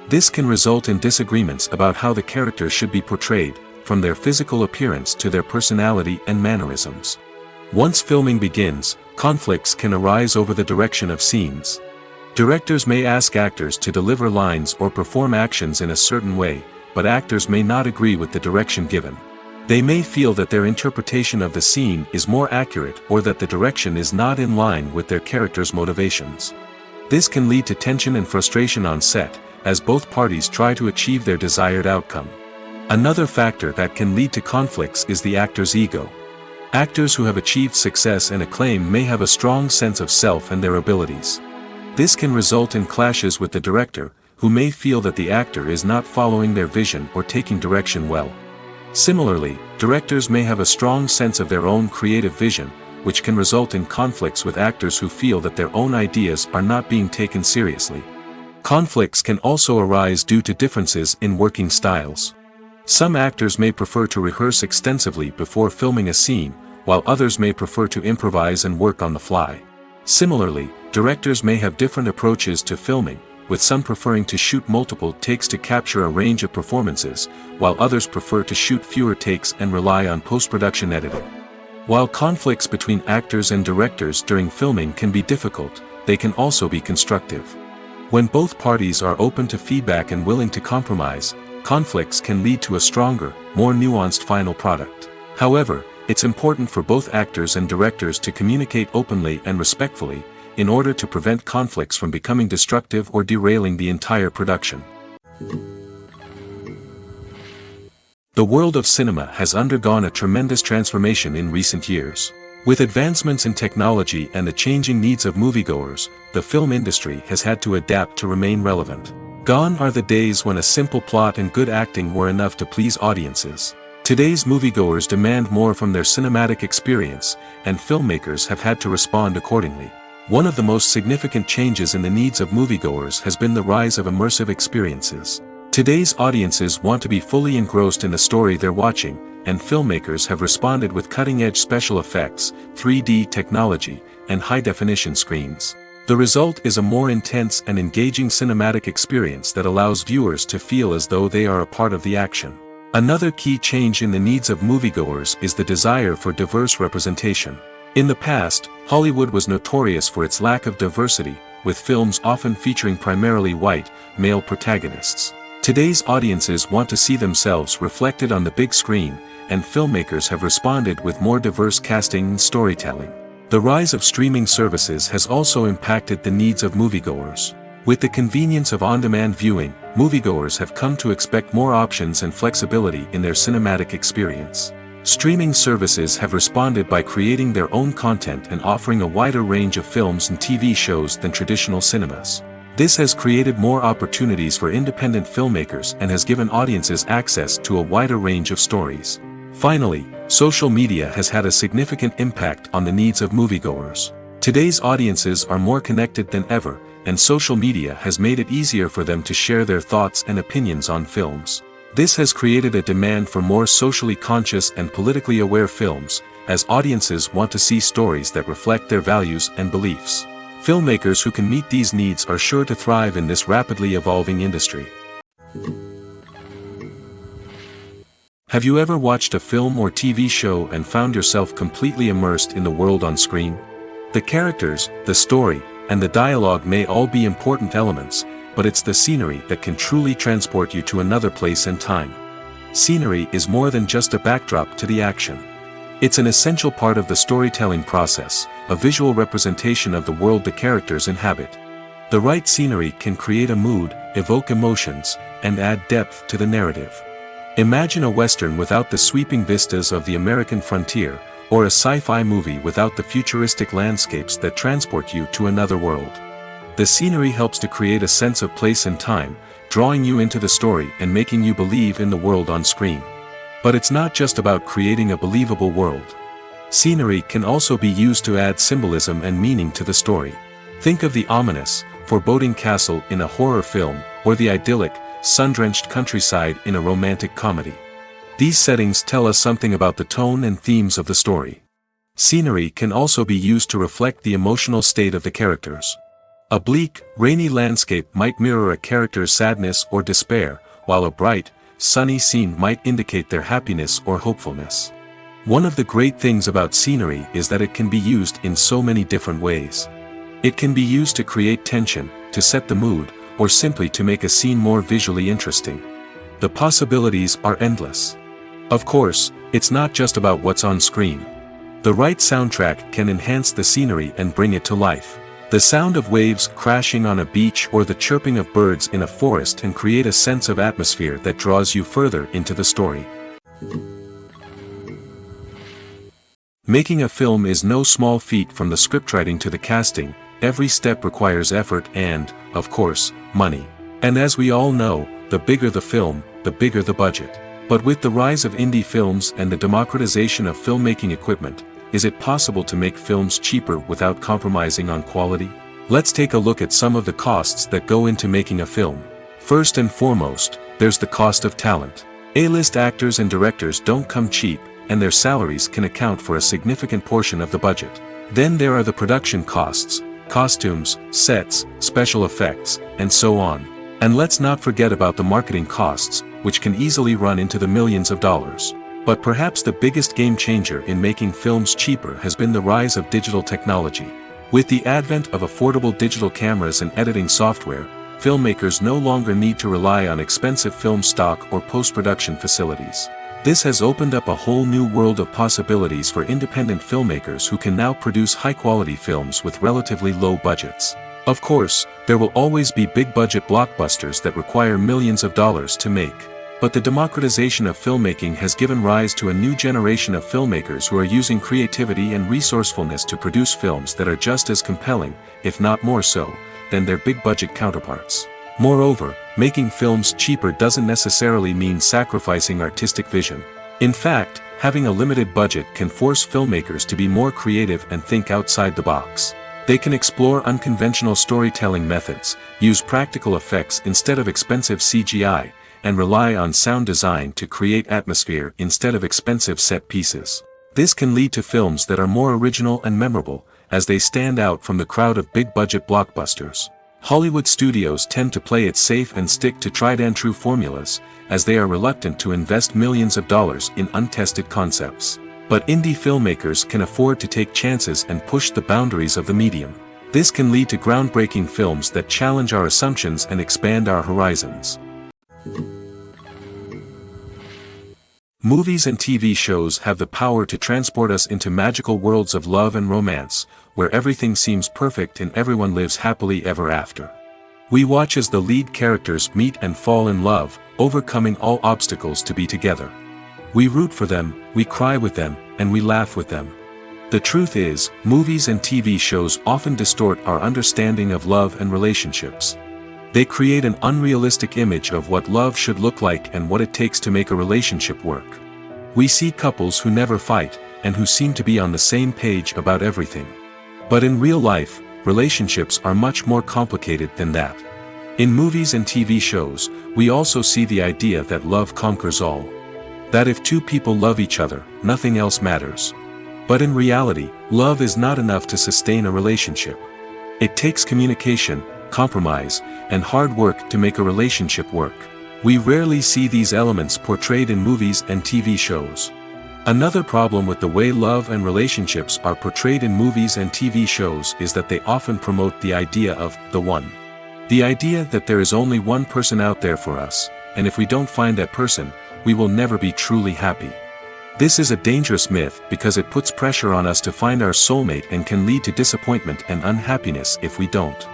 This can result in disagreements about how the characters should be portrayed, from their physical appearance to their personality and mannerisms. Once filming begins, conflicts can arise over the direction of scenes. Directors may ask actors to deliver lines or perform actions in a certain way, but actors may not agree with the direction given. They may feel that their interpretation of the scene is more accurate or that the direction is not in line with their character's motivations. This can lead to tension and frustration on set, as both parties try to achieve their desired outcome. Another factor that can lead to conflicts is the actor's ego. Actors who have achieved success and acclaim may have a strong sense of self and their abilities. This can result in clashes with the director, who may feel that the actor is not following their vision or taking direction well. Similarly, directors may have a strong sense of their own creative vision, which can result in conflicts with actors who feel that their own ideas are not being taken seriously. Conflicts can also arise due to differences in working styles. Some actors may prefer to rehearse extensively before filming a scene, while others may prefer to improvise and work on the fly. Similarly, directors may have different approaches to filming, with some preferring to shoot multiple takes to capture a range of performances, while others prefer to shoot fewer takes and rely on post-production editing. While conflicts between actors and directors during filming can be difficult, they can also be constructive. When both parties are open to feedback and willing to compromise, conflicts can lead to a stronger, more nuanced final product. However, it's important for both actors and directors to communicate openly and respectfully, in order to prevent conflicts from becoming destructive or derailing the entire production. The world of cinema has undergone a tremendous transformation in recent years. With advancements in technology and the changing needs of moviegoers, the film industry has had to adapt to remain relevant. Gone are the days when a simple plot and good acting were enough to please audiences. Today's moviegoers demand more from their cinematic experience, and filmmakers have had to respond accordingly. One of the most significant changes in the needs of moviegoers has been the rise of immersive experiences. Today's audiences want to be fully engrossed in the story they're watching, and filmmakers have responded with cutting-edge special effects, 3D technology, and high-definition screens. The result is a more intense and engaging cinematic experience that allows viewers to feel as though they are a part of the action. Another key change in the needs of moviegoers is the desire for diverse representation. In the past, Hollywood was notorious for its lack of diversity, with films often featuring primarily white, male protagonists. Today's audiences want to see themselves reflected on the big screen, and filmmakers have responded with more diverse casting and storytelling. The rise of streaming services has also impacted the needs of moviegoers. With the convenience of on-demand viewing, moviegoers have come to expect more options and flexibility in their cinematic experience. Streaming services have responded by creating their own content and offering a wider range of films and TV shows than traditional cinemas. This has created more opportunities for independent filmmakers and has given audiences access to a wider range of stories. Finally, social media has had a significant impact on the needs of moviegoers. Today's audiences are more connected than ever, and social media has made it easier for them to share their thoughts and opinions on films. This has created a demand for more socially conscious and politically aware films, as audiences want to see stories that reflect their values and beliefs. Filmmakers who can meet these needs are sure to thrive in this rapidly evolving industry. Have you ever watched a film or TV show and found yourself completely immersed in the world on screen? The characters, the story, and the dialogue may all be important elements, but it's the scenery that can truly transport you to another place and time. Scenery is more than just a backdrop to the action. It's an essential part of the storytelling process, a visual representation of the world the characters inhabit. The right scenery can create a mood, evoke emotions, and add depth to the narrative. Imagine a Western without the sweeping vistas of the American frontier, or a sci-fi movie without the futuristic landscapes that transport you to another world. The scenery helps to create a sense of place and time, drawing you into the story and making you believe in the world on screen. But it's not just about creating a believable world. Scenery can also be used to add symbolism and meaning to the story. Think of the ominous, foreboding castle in a horror film, or the idyllic, sun-drenched countryside in a romantic comedy. These settings tell us something about the tone and themes of the story. Scenery can also be used to reflect the emotional state of the characters. A bleak, rainy landscape might mirror a character's sadness or despair, while a bright, sunny scene might indicate their happiness or hopefulness. One of the great things about scenery is that it can be used in so many different ways. It can be used to create tension, to set the mood, or simply to make a scene more visually interesting. The possibilities are endless. Of course, it's not just about what's on screen. The right soundtrack can enhance the scenery and bring it to life. The sound of waves crashing on a beach or the chirping of birds in a forest can create a sense of atmosphere that draws you further into the story. Making a film is no small feat. From the scriptwriting to the casting, every step requires effort and, of course, money. And as we all know, the bigger the film, the bigger the budget. But with the rise of indie films and the democratization of filmmaking equipment, is it possible to make films cheaper without compromising on quality? Let's take a look at some of the costs that go into making a film. First and foremost, there's the cost of talent. A-list actors and directors don't come cheap, and their salaries can account for a significant portion of the budget. Then there are the production costs, costumes, sets, special effects, and so on. And let's not forget about the marketing costs, which can easily run into the millions of dollars. But perhaps the biggest game changer in making films cheaper has been the rise of digital technology. With the advent of affordable digital cameras and editing software, filmmakers no longer need to rely on expensive film stock or post-production facilities. This has opened up a whole new world of possibilities for independent filmmakers who can now produce high-quality films with relatively low budgets. Of course, there will always be big-budget blockbusters that require millions of dollars to make. But the democratization of filmmaking has given rise to a new generation of filmmakers who are using creativity and resourcefulness to produce films that are just as compelling, if not more so, than their big-budget counterparts. Moreover, making films cheaper doesn't necessarily mean sacrificing artistic vision. In fact, having a limited budget can force filmmakers to be more creative and think outside the box. They can explore unconventional storytelling methods, use practical effects instead of expensive CGI, and rely on sound design to create atmosphere instead of expensive set pieces. This can lead to films that are more original and memorable, as they stand out from the crowd of big-budget blockbusters. Hollywood studios tend to play it safe and stick to tried-and-true formulas, as they are reluctant to invest millions of dollars in untested concepts. But indie filmmakers can afford to take chances and push the boundaries of the medium. This can lead to groundbreaking films that challenge our assumptions and expand our horizons. Movies and TV shows have the power to transport us into magical worlds of love and romance, where everything seems perfect and everyone lives happily ever after. We watch as the lead characters meet and fall in love, overcoming all obstacles to be together. We root for them, we cry with them, and we laugh with them. The truth is, movies and TV shows often distort our understanding of love and relationships. They create an unrealistic image of what love should look like and what it takes to make a relationship work. We see couples who never fight, and who seem to be on the same page about everything. But in real life, relationships are much more complicated than that. In movies and TV shows, we also see the idea that love conquers all. That if two people love each other, nothing else matters. But in reality, love is not enough to sustain a relationship. It takes communication, compromise, and hard work to make a relationship work. We rarely see these elements portrayed in movies and TV shows. Another problem with the way love and relationships are portrayed in movies and TV shows is that they often promote the idea of the one. The idea that there is only one person out there for us, and if we don't find that person, we will never be truly happy. This is a dangerous myth because it puts pressure on us to find our soulmate and can lead to disappointment and unhappiness if we don't.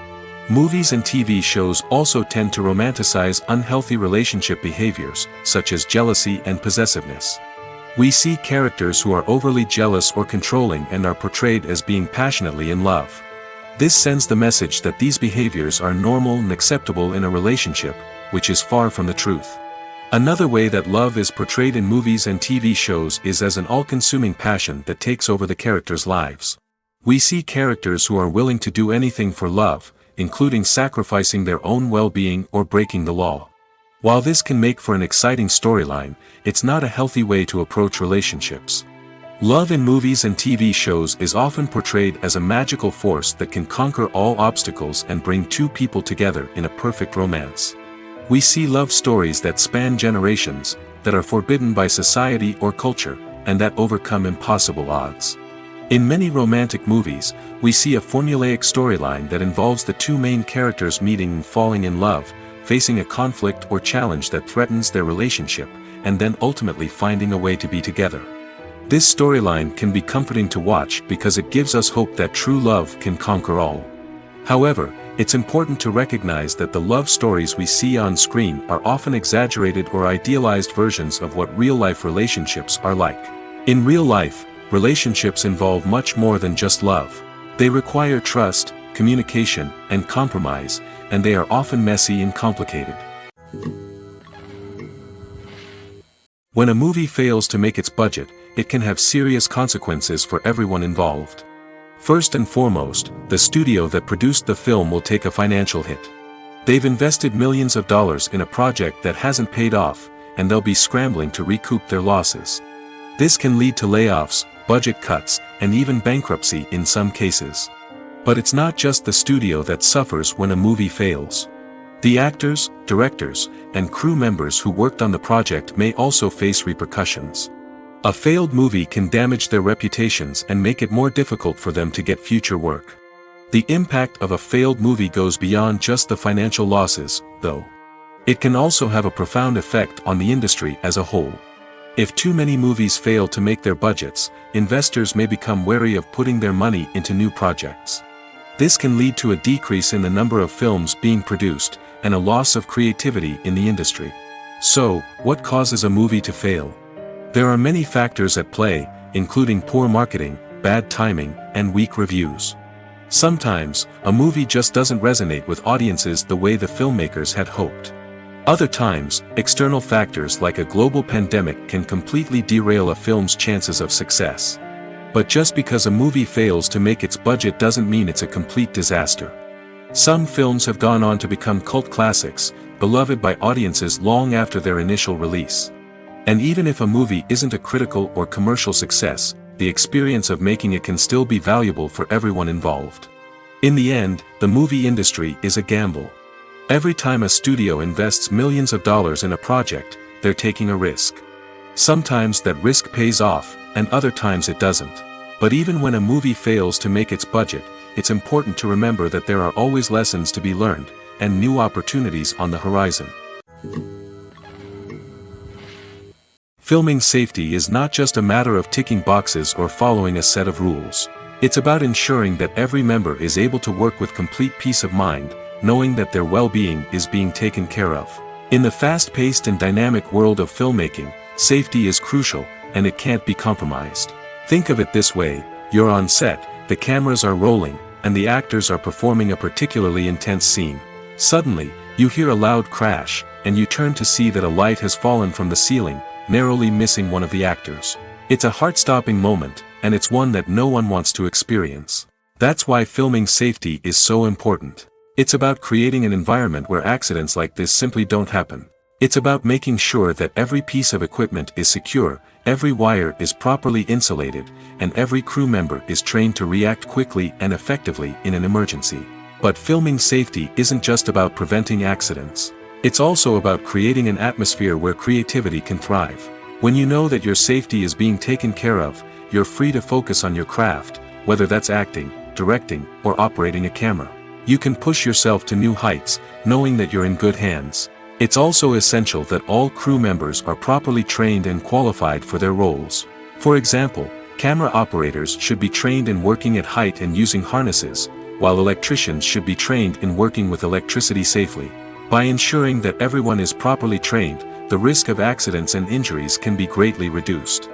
Movies and TV shows also tend to romanticize unhealthy relationship behaviors, such as jealousy and possessiveness. We see characters who are overly jealous or controlling and are portrayed as being passionately in love. This sends the message that these behaviors are normal and acceptable in a relationship, which is far from the truth. Another way that love is portrayed in movies and TV shows is as an all-consuming passion that takes over the characters' lives. We see characters who are willing to do anything for love, including sacrificing their own well-being or breaking the law. While this can make for an exciting storyline, it's not a healthy way to approach relationships. Love in movies and TV shows is often portrayed as a magical force that can conquer all obstacles and bring two people together in a perfect romance. We see love stories that span generations, that are forbidden by society or culture, and that overcome impossible odds. In many romantic movies, we see a formulaic storyline that involves the two main characters meeting and falling in love, facing a conflict or challenge that threatens their relationship, and then ultimately finding a way to be together. This storyline can be comforting to watch because it gives us hope that true love can conquer all. However, it's important to recognize that the love stories we see on screen are often exaggerated or idealized versions of what real-life relationships are like. In real life, relationships involve much more than just love. They require trust, communication, and compromise, and they are often messy and complicated. When a movie fails to make its budget, it can have serious consequences for everyone involved. First and foremost, the studio that produced the film will take a financial hit. They've invested millions of dollars in a project that hasn't paid off, and they'll be scrambling to recoup their losses. This can lead to layoffs, budget cuts, and even bankruptcy in some cases. But it's not just the studio that suffers when a movie fails. The actors, directors, and crew members who worked on the project may also face repercussions. A failed movie can damage their reputations and make it more difficult for them to get future work. The impact of a failed movie goes beyond just the financial losses, though. It can also have a profound effect on the industry as a whole. If too many movies fail to make their budgets, investors may become wary of putting their money into new projects. This can lead to a decrease in the number of films being produced, and a loss of creativity in the industry. So, what causes a movie to fail? There are many factors at play, including poor marketing, bad timing, and weak reviews. Sometimes, a movie just doesn't resonate with audiences the way the filmmakers had hoped. Other times, external factors like a global pandemic can completely derail a film's chances of success. But just because a movie fails to make its budget doesn't mean it's a complete disaster. Some films have gone on to become cult classics, beloved by audiences long after their initial release. And even if a movie isn't a critical or commercial success, the experience of making it can still be valuable for everyone involved. In the end, the movie industry is a gamble. Every time a studio invests millions of dollars in a project, they're taking a risk. Sometimes that risk pays off, and other times it doesn't. But even when a movie fails to make its budget, it's important to remember that there are always lessons to be learned, and new opportunities on the horizon. Filming safety is not just a matter of ticking boxes or following a set of rules. It's about ensuring that every member is able to work with complete peace of mind, knowing that their well-being is being taken care of. In the fast-paced and dynamic world of filmmaking, safety is crucial, and it can't be compromised. Think of it this way: you're on set, the cameras are rolling, and the actors are performing a particularly intense scene. Suddenly, you hear a loud crash, and you turn to see that a light has fallen from the ceiling, narrowly missing one of the actors. It's a heart-stopping moment, and it's one that no one wants to experience. That's why filming safety is so important. It's about creating an environment where accidents like this simply don't happen. It's about making sure that every piece of equipment is secure, every wire is properly insulated, and every crew member is trained to react quickly and effectively in an emergency. But filming safety isn't just about preventing accidents. It's also about creating an atmosphere where creativity can thrive. When you know that your safety is being taken care of, you're free to focus on your craft, whether that's acting, directing, or operating a camera. You can push yourself to new heights, knowing that you're in good hands. It's also essential that all crew members are properly trained and qualified for their roles. For example, camera operators should be trained in working at height and using harnesses, while electricians should be trained in working with electricity safely. By ensuring that everyone is properly trained, the risk of accidents and injuries can be greatly reduced.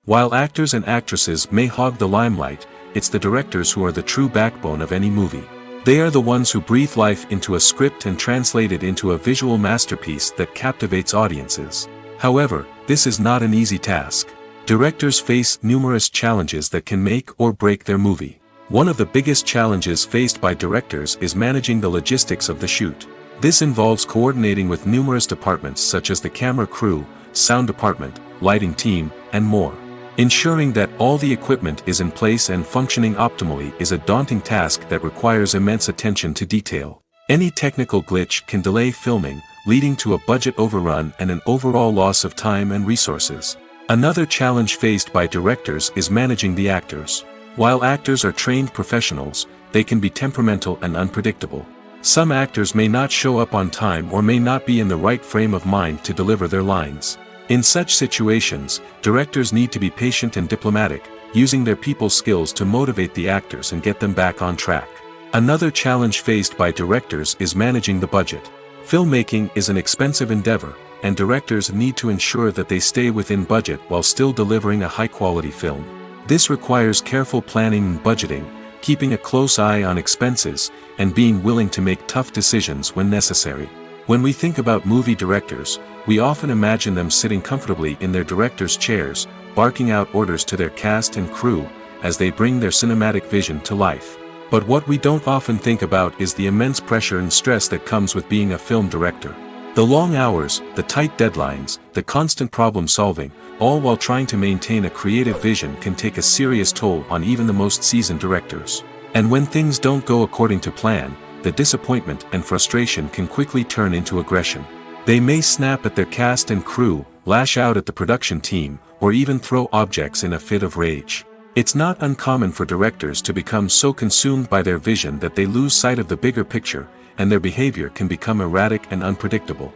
While actors and actresses may hog the limelight, it's the directors who are the true backbone of any movie. They are the ones who breathe life into a script and translate it into a visual masterpiece that captivates audiences. However, this is not an easy task. Directors face numerous challenges that can make or break their movie. One of the biggest challenges faced by directors is managing the logistics of the shoot. This involves coordinating with numerous departments such as the camera crew, sound department, lighting team, and more. Ensuring that all the equipment is in place and functioning optimally is a daunting task that requires immense attention to detail. Any technical glitch can delay filming, leading to a budget overrun and an overall loss of time and resources. Another challenge faced by directors is managing the actors. While actors are trained professionals, they can be temperamental and unpredictable. Some actors may not show up on time or may not be in the right frame of mind to deliver their lines. In such situations, directors need to be patient and diplomatic, using their people skills to motivate the actors and get them back on track. Another challenge faced by directors is managing the budget. Filmmaking is an expensive endeavor, and directors need to ensure that they stay within budget while still delivering a high-quality film. This requires careful planning and budgeting, keeping a close eye on expenses, and being willing to make tough decisions when necessary. When we think about movie directors, we often imagine them sitting comfortably in their director's chairs, barking out orders to their cast and crew, as they bring their cinematic vision to life. But what we don't often think about is the immense pressure and stress that comes with being a film director. The long hours, the tight deadlines, the constant problem solving, all while trying to maintain a creative vision can take a serious toll on even the most seasoned directors. And when things don't go according to plan, the disappointment and frustration can quickly turn into aggression. They may snap at their cast and crew, lash out at the production team, or even throw objects in a fit of rage. It's not uncommon for directors to become so consumed by their vision that they lose sight of the bigger picture, and their behavior can become erratic and unpredictable.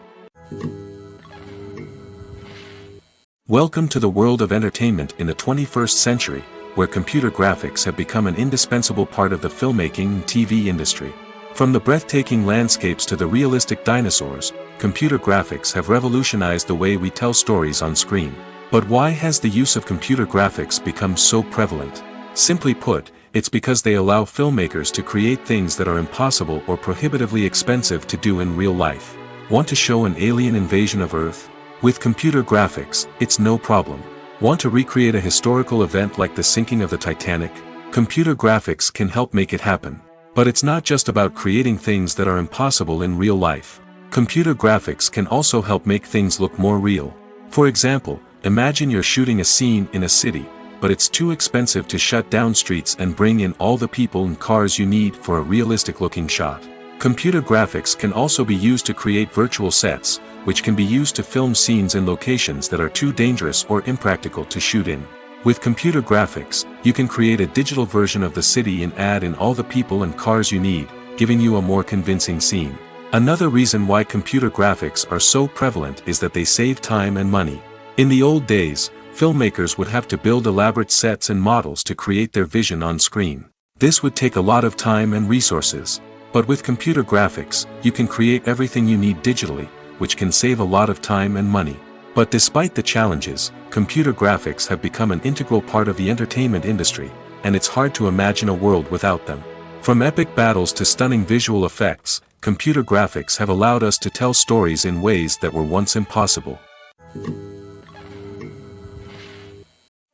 Welcome to the world of entertainment in the 21st century, where computer graphics have become an indispensable part of the filmmaking and TV industry. From the breathtaking landscapes to the realistic dinosaurs, computer graphics have revolutionized the way we tell stories on screen. But why has the use of computer graphics become so prevalent? Simply put, it's because they allow filmmakers to create things that are impossible or prohibitively expensive to do in real life. Want to show an alien invasion of Earth? With computer graphics, it's no problem. Want to recreate a historical event like the sinking of the Titanic? Computer graphics can help make it happen. But it's not just about creating things that are impossible in real life. Computer graphics can also help make things look more real. For example, imagine you're shooting a scene in a city, but it's too expensive to shut down streets and bring in all the people and cars you need for a realistic-looking shot. Computer graphics can also be used to create virtual sets, which can be used to film scenes in locations that are too dangerous or impractical to shoot in. With computer graphics, you can create a digital version of the city and add in all the people and cars you need, giving you a more convincing scene. Another reason why computer graphics are so prevalent is that they save time and money. In the old days, filmmakers would have to build elaborate sets and models to create their vision on screen. This would take a lot of time and resources. But with computer graphics, you can create everything you need digitally, which can save a lot of time and money. But despite the challenges, computer graphics have become an integral part of the entertainment industry, and it's hard to imagine a world without them. From epic battles to stunning visual effects, computer graphics have allowed us to tell stories in ways that were once impossible.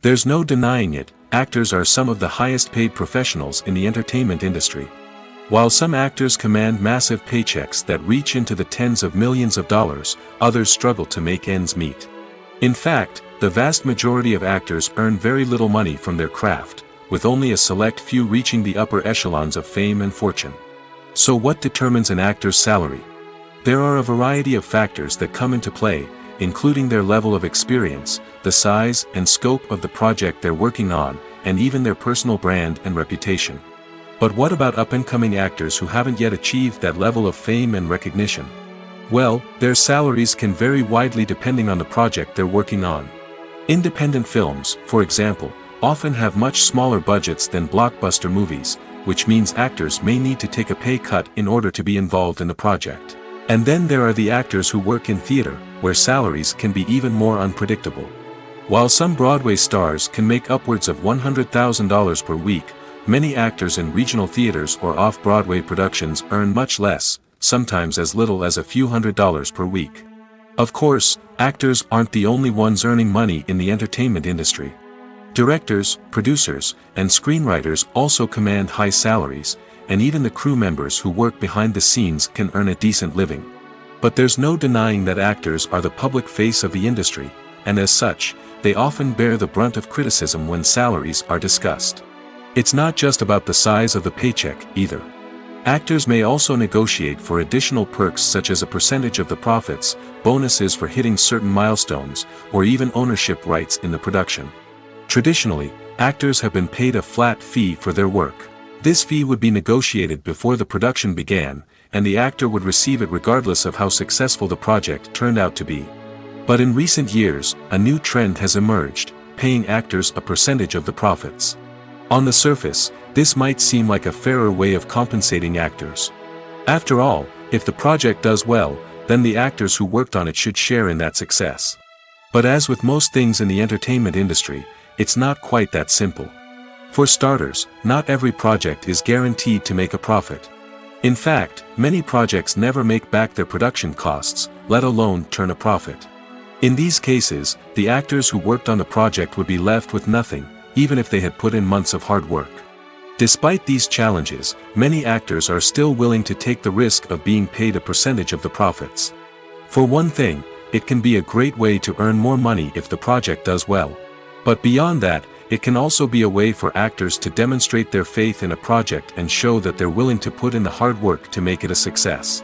There's no denying it, actors are some of the highest paid professionals in the entertainment industry. While some actors command massive paychecks that reach into the tens of millions of dollars, others struggle to make ends meet. In fact, the vast majority of actors earn very little money from their craft, with only a select few reaching the upper echelons of fame and fortune. So what determines an actor's salary? There are a variety of factors that come into play, including their level of experience, the size and scope of the project they're working on, and even their personal brand and reputation. But what about up-and-coming actors who haven't yet achieved that level of fame and recognition? Well, their salaries can vary widely depending on the project they're working on. Independent films, for example, often have much smaller budgets than blockbuster movies, which means actors may need to take a pay cut in order to be involved in the project. And then there are the actors who work in theater, where salaries can be even more unpredictable. While some Broadway stars can make upwards of $100,000 per week, many actors in regional theaters or off-Broadway productions earn much less, sometimes as little as a few $100s per week. Of course, actors aren't the only ones earning money in the entertainment industry. Directors, producers, and screenwriters also command high salaries, and even the crew members who work behind the scenes can earn a decent living. But there's no denying that actors are the public face of the industry, and as such, they often bear the brunt of criticism when salaries are discussed. It's not just about the size of the paycheck, either. Actors may also negotiate for additional perks such as a percentage of the profits, bonuses for hitting certain milestones, or even ownership rights in the production. Traditionally, actors have been paid a flat fee for their work. This fee would be negotiated before the production began, and the actor would receive it regardless of how successful the project turned out to be. But in recent years, a new trend has emerged, paying actors a percentage of the profits. On the surface, this might seem like a fairer way of compensating actors. After all, if the project does well, then the actors who worked on it should share in that success. But as with most things in the entertainment industry, it's not quite that simple. For starters, not every project is guaranteed to make a profit. In fact, many projects never make back their production costs, let alone turn a profit. In these cases, the actors who worked on the project would be left with nothing, even if they had put in months of hard work. Despite these challenges, many actors are still willing to take the risk of being paid a percentage of the profits. For one thing, it can be a great way to earn more money if the project does well. But beyond that, it can also be a way for actors to demonstrate their faith in a project and show that they're willing to put in the hard work to make it a success.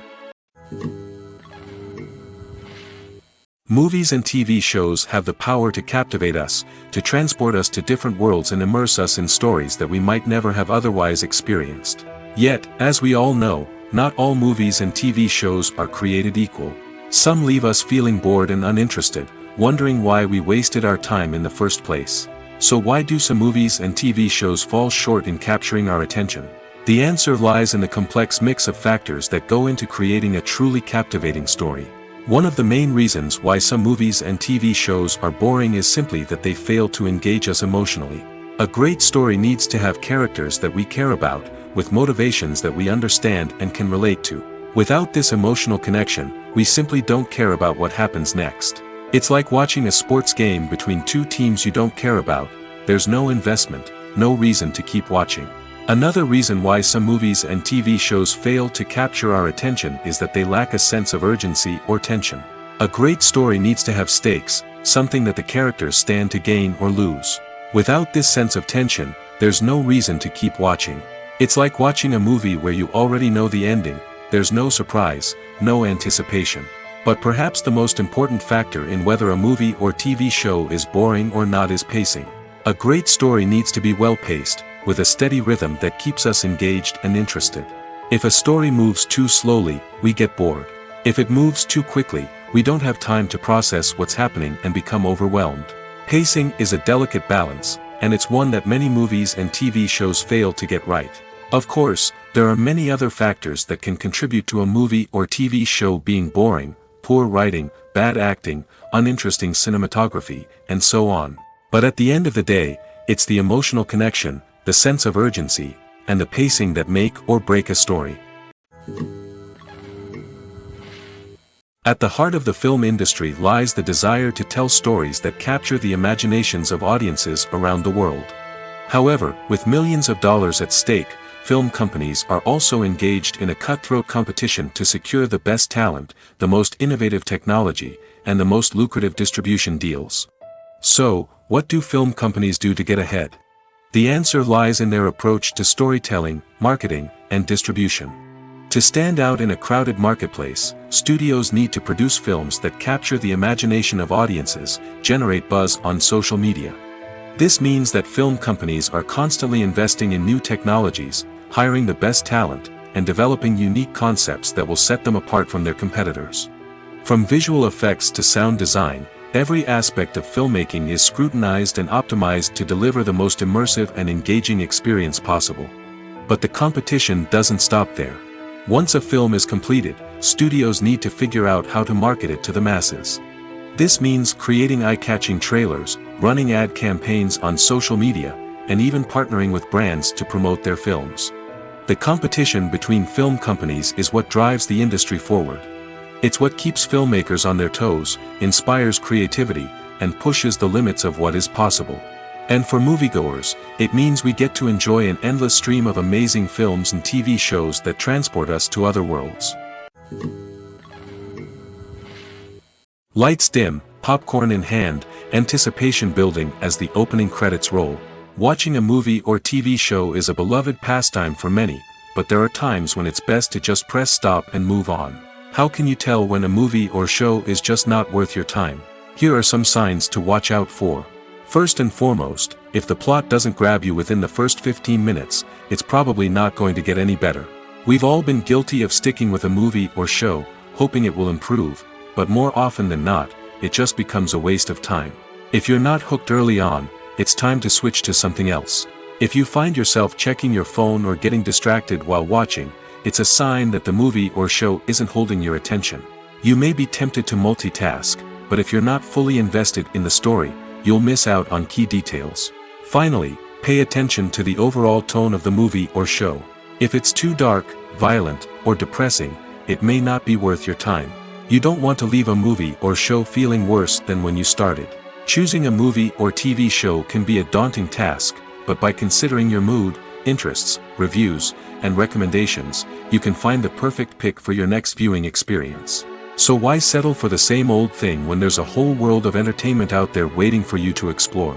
Movies and TV shows have the power to captivate us, to transport us to different worlds and immerse us in stories that we might never have otherwise experienced. Yet, as we all know, not all movies and TV shows are created equal. Some leave us feeling bored and uninterested, wondering why we wasted our time in the first place. So why do some movies and TV shows fall short in capturing our attention? The answer lies in the complex mix of factors that go into creating a truly captivating story. One of the main reasons why some movies and TV shows are boring is simply that they fail to engage us emotionally. A great story needs to have characters that we care about, with motivations that we understand and can relate to. Without this emotional connection, we simply don't care about what happens next. It's like watching a sports game between two teams you don't care about. There's no investment, no reason to keep watching. Another reason why some movies and TV shows fail to capture our attention is that they lack a sense of urgency or tension. A great story needs to have stakes, something that the characters stand to gain or lose. Without this sense of tension, there's no reason to keep watching. It's like watching a movie where you already know the ending, there's no surprise, no anticipation. But perhaps the most important factor in whether a movie or TV show is boring or not is pacing. A great story needs to be well-paced, with a steady rhythm that keeps us engaged and interested. If a story moves too slowly, we get bored. If it moves too quickly, we don't have time to process what's happening and become overwhelmed. Pacing is a delicate balance, and it's one that many movies and TV shows fail to get right. Of course, there are many other factors that can contribute to a movie or TV show being boring: poor writing, bad acting, uninteresting cinematography, and so on. But at the end of the day, it's the emotional connection, the sense of urgency, and the pacing that make or break a story. At the heart of the film industry lies the desire to tell stories that capture the imaginations of audiences around the world. However, with millions of dollars at stake, film companies are also engaged in a cutthroat competition to secure the best talent, the most innovative technology, and the most lucrative distribution deals. So, what do film companies do to get ahead? The answer lies in their approach to storytelling, marketing, and distribution. To stand out in a crowded marketplace, studios need to produce films that capture the imagination of audiences, generate buzz on social media. This means that film companies are constantly investing in new technologies, hiring the best talent, and developing unique concepts that will set them apart from their competitors. From visual effects to sound design, every aspect of filmmaking is scrutinized and optimized to deliver the most immersive and engaging experience possible. But the competition doesn't stop there. Once a film is completed, studios need to figure out how to market it to the masses. This means creating eye-catching trailers, running ad campaigns on social media, and even partnering with brands to promote their films. The competition between film companies is what drives the industry forward. It's what keeps filmmakers on their toes, inspires creativity, and pushes the limits of what is possible. And for moviegoers, it means we get to enjoy an endless stream of amazing films and TV shows that transport us to other worlds. Lights dim, popcorn in hand, anticipation building as the opening credits roll. Watching a movie or TV show is a beloved pastime for many, but there are times when it's best to just press stop and move on. How can you tell when a movie or show is just not worth your time? Here are some signs to watch out for. First and foremost, if the plot doesn't grab you within the first 15 minutes, it's probably not going to get any better. We've all been guilty of sticking with a movie or show, hoping it will improve, but more often than not, it just becomes a waste of time. If you're not hooked early on, it's time to switch to something else. If you find yourself checking your phone or getting distracted while watching, it's a sign that the movie or show isn't holding your attention. You may be tempted to multitask, but if you're not fully invested in the story, you'll miss out on key details. Finally, pay attention to the overall tone of the movie or show. If it's too dark, violent, or depressing, it may not be worth your time. You don't want to leave a movie or show feeling worse than when you started. Choosing a movie or TV show can be a daunting task, but by considering your mood, interests, reviews, and recommendations, you can find the perfect pick for your next viewing experience. So why settle for the same old thing when there's a whole world of entertainment out there waiting for you to explore?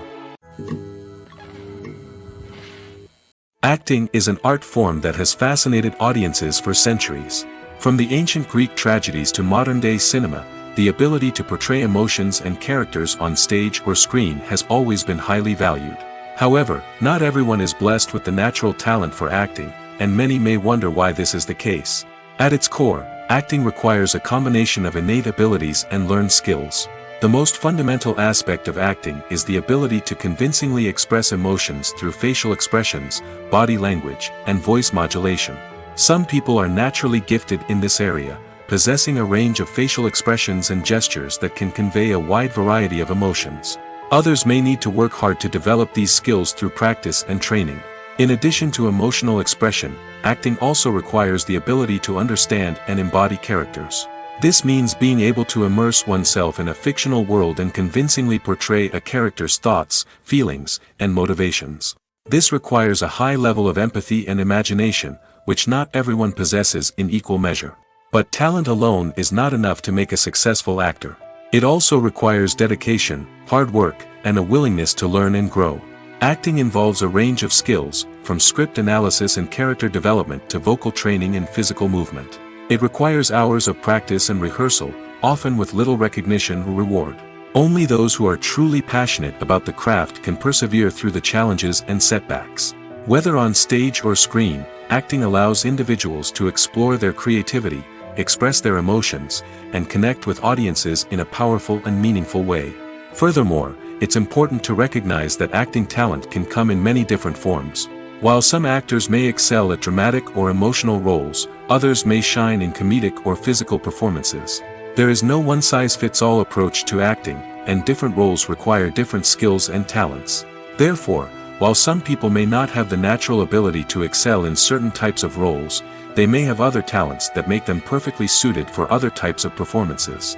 Acting is an art form that has fascinated audiences for centuries. From the ancient Greek tragedies to modern-day cinema, the ability to portray emotions and characters on stage or screen has always been highly valued. However, not everyone is blessed with the natural talent for acting, and many may wonder why this is the case. At its core, acting requires a combination of innate abilities and learned skills. The most fundamental aspect of acting is the ability to convincingly express emotions through facial expressions, body language, and voice modulation. Some people are naturally gifted in this area, possessing a range of facial expressions and gestures that can convey a wide variety of emotions. Others may need to work hard to develop these skills through practice and training. In addition to emotional expression, acting also requires the ability to understand and embody characters. This means being able to immerse oneself in a fictional world and convincingly portray a character's thoughts, feelings, and motivations. This requires a high level of empathy and imagination, which not everyone possesses in equal measure. But talent alone is not enough to make a successful actor. It also requires dedication, hard work, and a willingness to learn and grow. Acting involves a range of skills, from script analysis and character development to vocal training and physical movement. It requires hours of practice and rehearsal, often with little recognition or reward. Only those who are truly passionate about the craft can persevere through the challenges and setbacks. Whether on stage or screen, acting allows individuals to explore their creativity, express their emotions, and connect with audiences in a powerful and meaningful way. Furthermore, it's important to recognize that acting talent can come in many different forms. While some actors may excel at dramatic or emotional roles, others may shine in comedic or physical performances. There is no one-size-fits-all approach to acting, and different roles require different skills and talents. Therefore, while some people may not have the natural ability to excel in certain types of roles, they may have other talents that make them perfectly suited for other types of performances.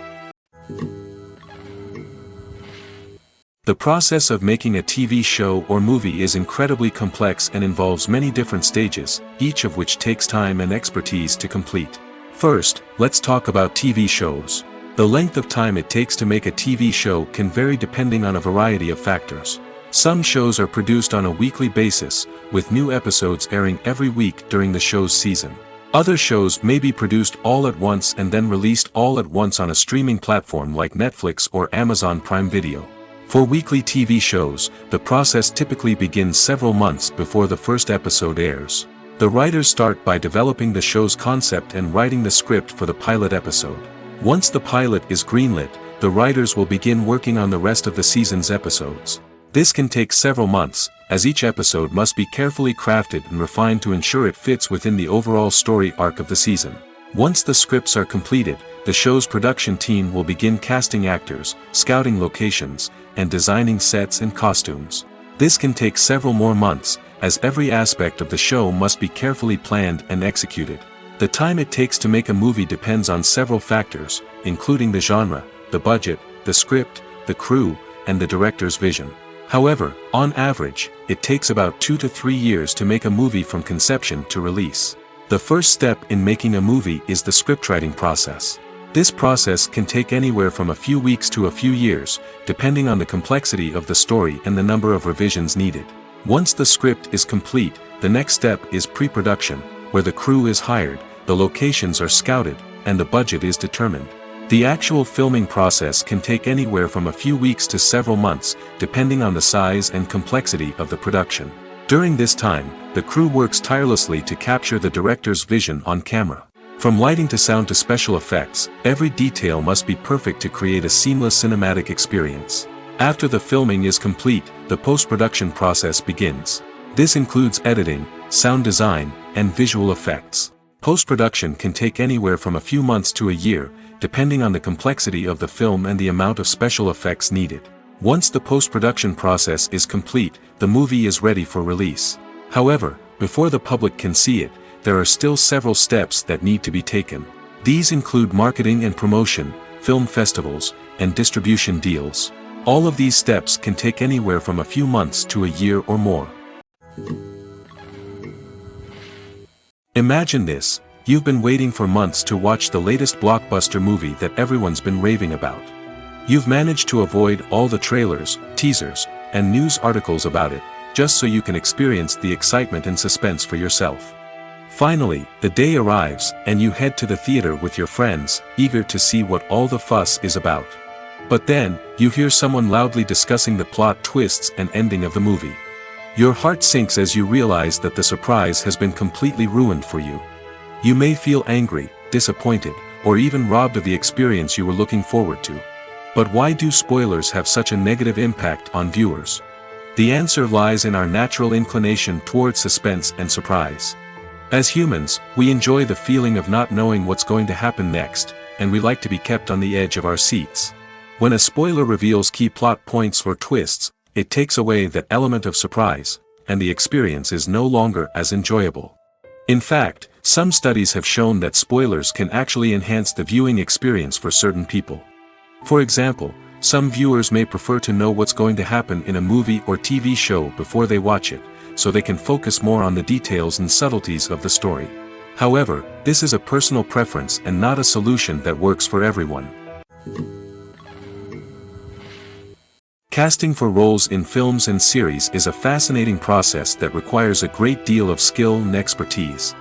The process of making a TV show or movie is incredibly complex and involves many different stages, each of which takes time and expertise to complete. First, let's talk about TV shows. The length of time it takes to make a TV show can vary depending on a variety of factors. Some shows are produced on a weekly basis, with new episodes airing every week during the show's season. Other shows may be produced all at once and then released all at once on a streaming platform like Netflix or Amazon Prime Video. For weekly TV shows, the process typically begins several months before the first episode airs. The writers start by developing the show's concept and writing the script for the pilot episode. Once the pilot is greenlit, the writers will begin working on the rest of the season's episodes. This can take several months, as each episode must be carefully crafted and refined to ensure it fits within the overall story arc of the season. Once the scripts are completed, the show's production team will begin casting actors, scouting locations, and designing sets and costumes. This can take several more months, as every aspect of the show must be carefully planned and executed. The time it takes to make a movie depends on several factors, including the genre, the budget, the script, the crew, and the director's vision. However, on average, it takes about 2 to 3 years to make a movie from conception to release. The first step in making a movie is the scriptwriting process. This process can take anywhere from a few weeks to a few years, depending on the complexity of the story and the number of revisions needed. Once the script is complete, the next step is pre-production, where the crew is hired, the locations are scouted, and the budget is determined. The actual filming process can take anywhere from a few weeks to several months, depending on the size and complexity of the production. During this time, the crew works tirelessly to capture the director's vision on camera. From lighting to sound to special effects, every detail must be perfect to create a seamless cinematic experience. After the filming is complete, the post-production process begins. This includes editing, sound design, and visual effects. Post-production can take anywhere from a few months to a year, depending on the complexity of the film and the amount of special effects needed. Once the post-production process is complete, the movie is ready for release. However, before the public can see it, there are still several steps that need to be taken. These include marketing and promotion, film festivals, and distribution deals. All of these steps can take anywhere from a few months to a year or more. Imagine this. You've been waiting for months to watch the latest blockbuster movie that everyone's been raving about. You've managed to avoid all the trailers, teasers, and news articles about it, just so you can experience the excitement and suspense for yourself. Finally, the day arrives, and you head to the theater with your friends, eager to see what all the fuss is about. But then, you hear someone loudly discussing the plot twists and ending of the movie. Your heart sinks as you realize that the surprise has been completely ruined for you. You may feel angry, disappointed, or even robbed of the experience you were looking forward to. But why do spoilers have such a negative impact on viewers? The answer lies in our natural inclination towards suspense and surprise. As humans, we enjoy the feeling of not knowing what's going to happen next, and we like to be kept on the edge of our seats. When a spoiler reveals key plot points or twists, it takes away that element of surprise, and the experience is no longer as enjoyable. In fact, some studies have shown that spoilers can actually enhance the viewing experience for certain people. For example, some viewers may prefer to know what's going to happen in a movie or TV show before they watch it, so they can focus more on the details and subtleties of the story. However, this is a personal preference and not a solution that works for everyone. Casting for roles in films and series is a fascinating process that requires a great deal of skill and expertise.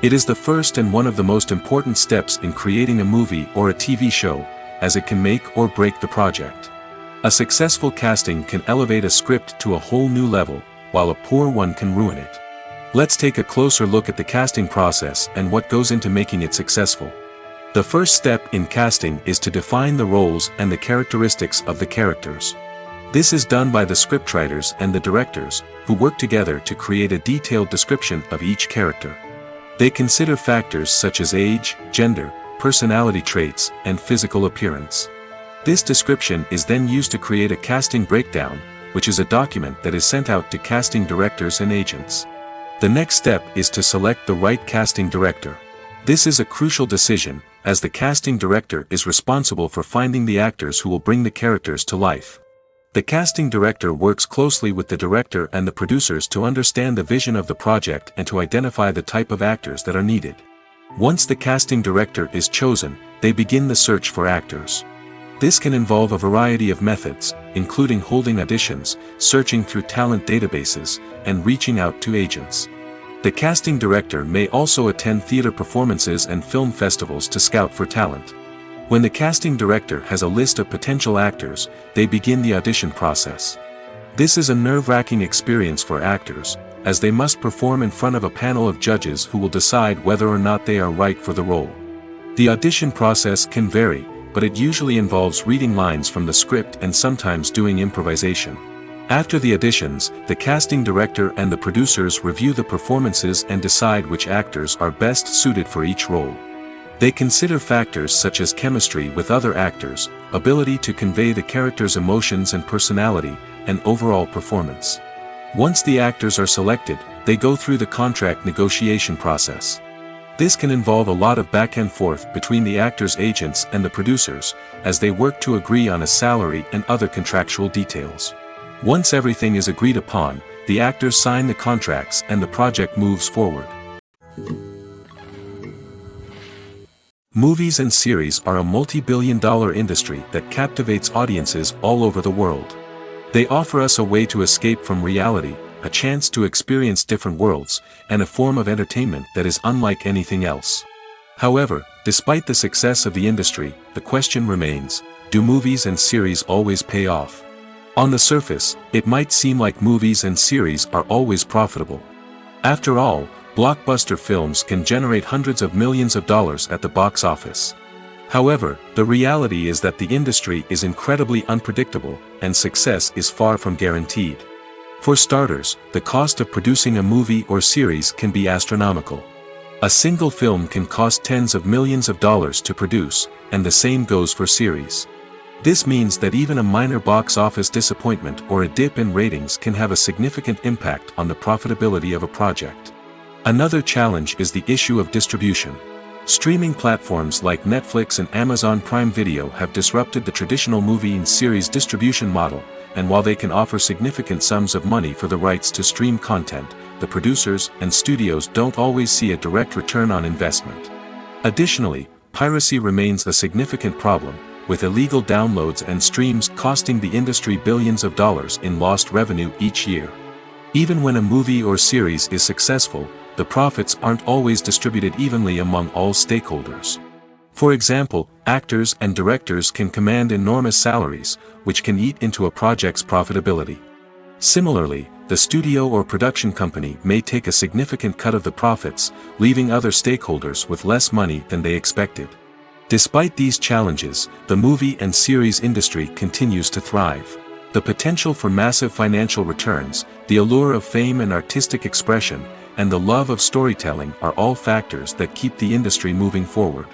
It is the first and one of the most important steps in creating a movie or a TV show, as it can make or break the project. A successful casting can elevate a script to a whole new level, while a poor one can ruin it. Let's take a closer look at the casting process and what goes into making it successful. The first step in casting is to define the roles and the characteristics of the characters. This is done by the scriptwriters and the directors, who work together to create a detailed description of each character. They consider factors such as age, gender, personality traits, and physical appearance. This description is then used to create a casting breakdown, which is a document that is sent out to casting directors and agents. The next step is to select the right casting director. This is a crucial decision, as the casting director is responsible for finding the actors who will bring the characters to life. The casting director works closely with the director and the producers to understand the vision of the project and to identify the type of actors that are needed. Once the casting director is chosen, they begin the search for actors. This can involve a variety of methods, including holding auditions, searching through talent databases, and reaching out to agents. The casting director may also attend theater performances and film festivals to scout for talent. When the casting director has a list of potential actors, they begin the audition process. This is a nerve-wracking experience for actors, as they must perform in front of a panel of judges who will decide whether or not they are right for the role. The audition process can vary, but it usually involves reading lines from the script and sometimes doing improvisation. After the auditions, the casting director and the producers review the performances and decide which actors are best suited for each role. They consider factors such as chemistry with other actors, ability to convey the character's emotions and personality, and overall performance. Once the actors are selected, they go through the contract negotiation process. This can involve a lot of back and forth between the actors' agents and the producers, as they work to agree on a salary and other contractual details. Once everything is agreed upon, the actors sign the contracts and the project moves forward. Movies and series are a multi-billion-dollar industry that captivates audiences all over the world. They offer us a way to escape from reality, a chance to experience different worlds, and a form of entertainment that is unlike anything else. However, despite the success of the industry, the question remains, do movies and series always pay off? On the surface, it might seem like movies and series are always profitable. After all, blockbuster films can generate hundreds of millions of dollars at the box office. However, the reality is that the industry is incredibly unpredictable, and success is far from guaranteed. For starters, the cost of producing a movie or series can be astronomical. A single film can cost tens of millions of dollars to produce, and the same goes for series. This means that even a minor box office disappointment or a dip in ratings can have a significant impact on the profitability of a project. Another challenge is the issue of distribution. Streaming platforms like Netflix and Amazon Prime Video have disrupted the traditional movie and series distribution model, and while they can offer significant sums of money for the rights to stream content, the producers and studios don't always see a direct return on investment. Additionally, piracy remains a significant problem, with illegal downloads and streams costing the industry billions of dollars in lost revenue each year. Even when a movie or series is successful, the profits aren't always distributed evenly among all stakeholders. For example, actors and directors can command enormous salaries, which can eat into a project's profitability. Similarly, the studio or production company may take a significant cut of the profits, leaving other stakeholders with less money than they expected. Despite these challenges, the movie and series industry continues to thrive. The potential for massive financial returns, the allure of fame and artistic expression, and the love of storytelling are all factors that keep the industry moving forward.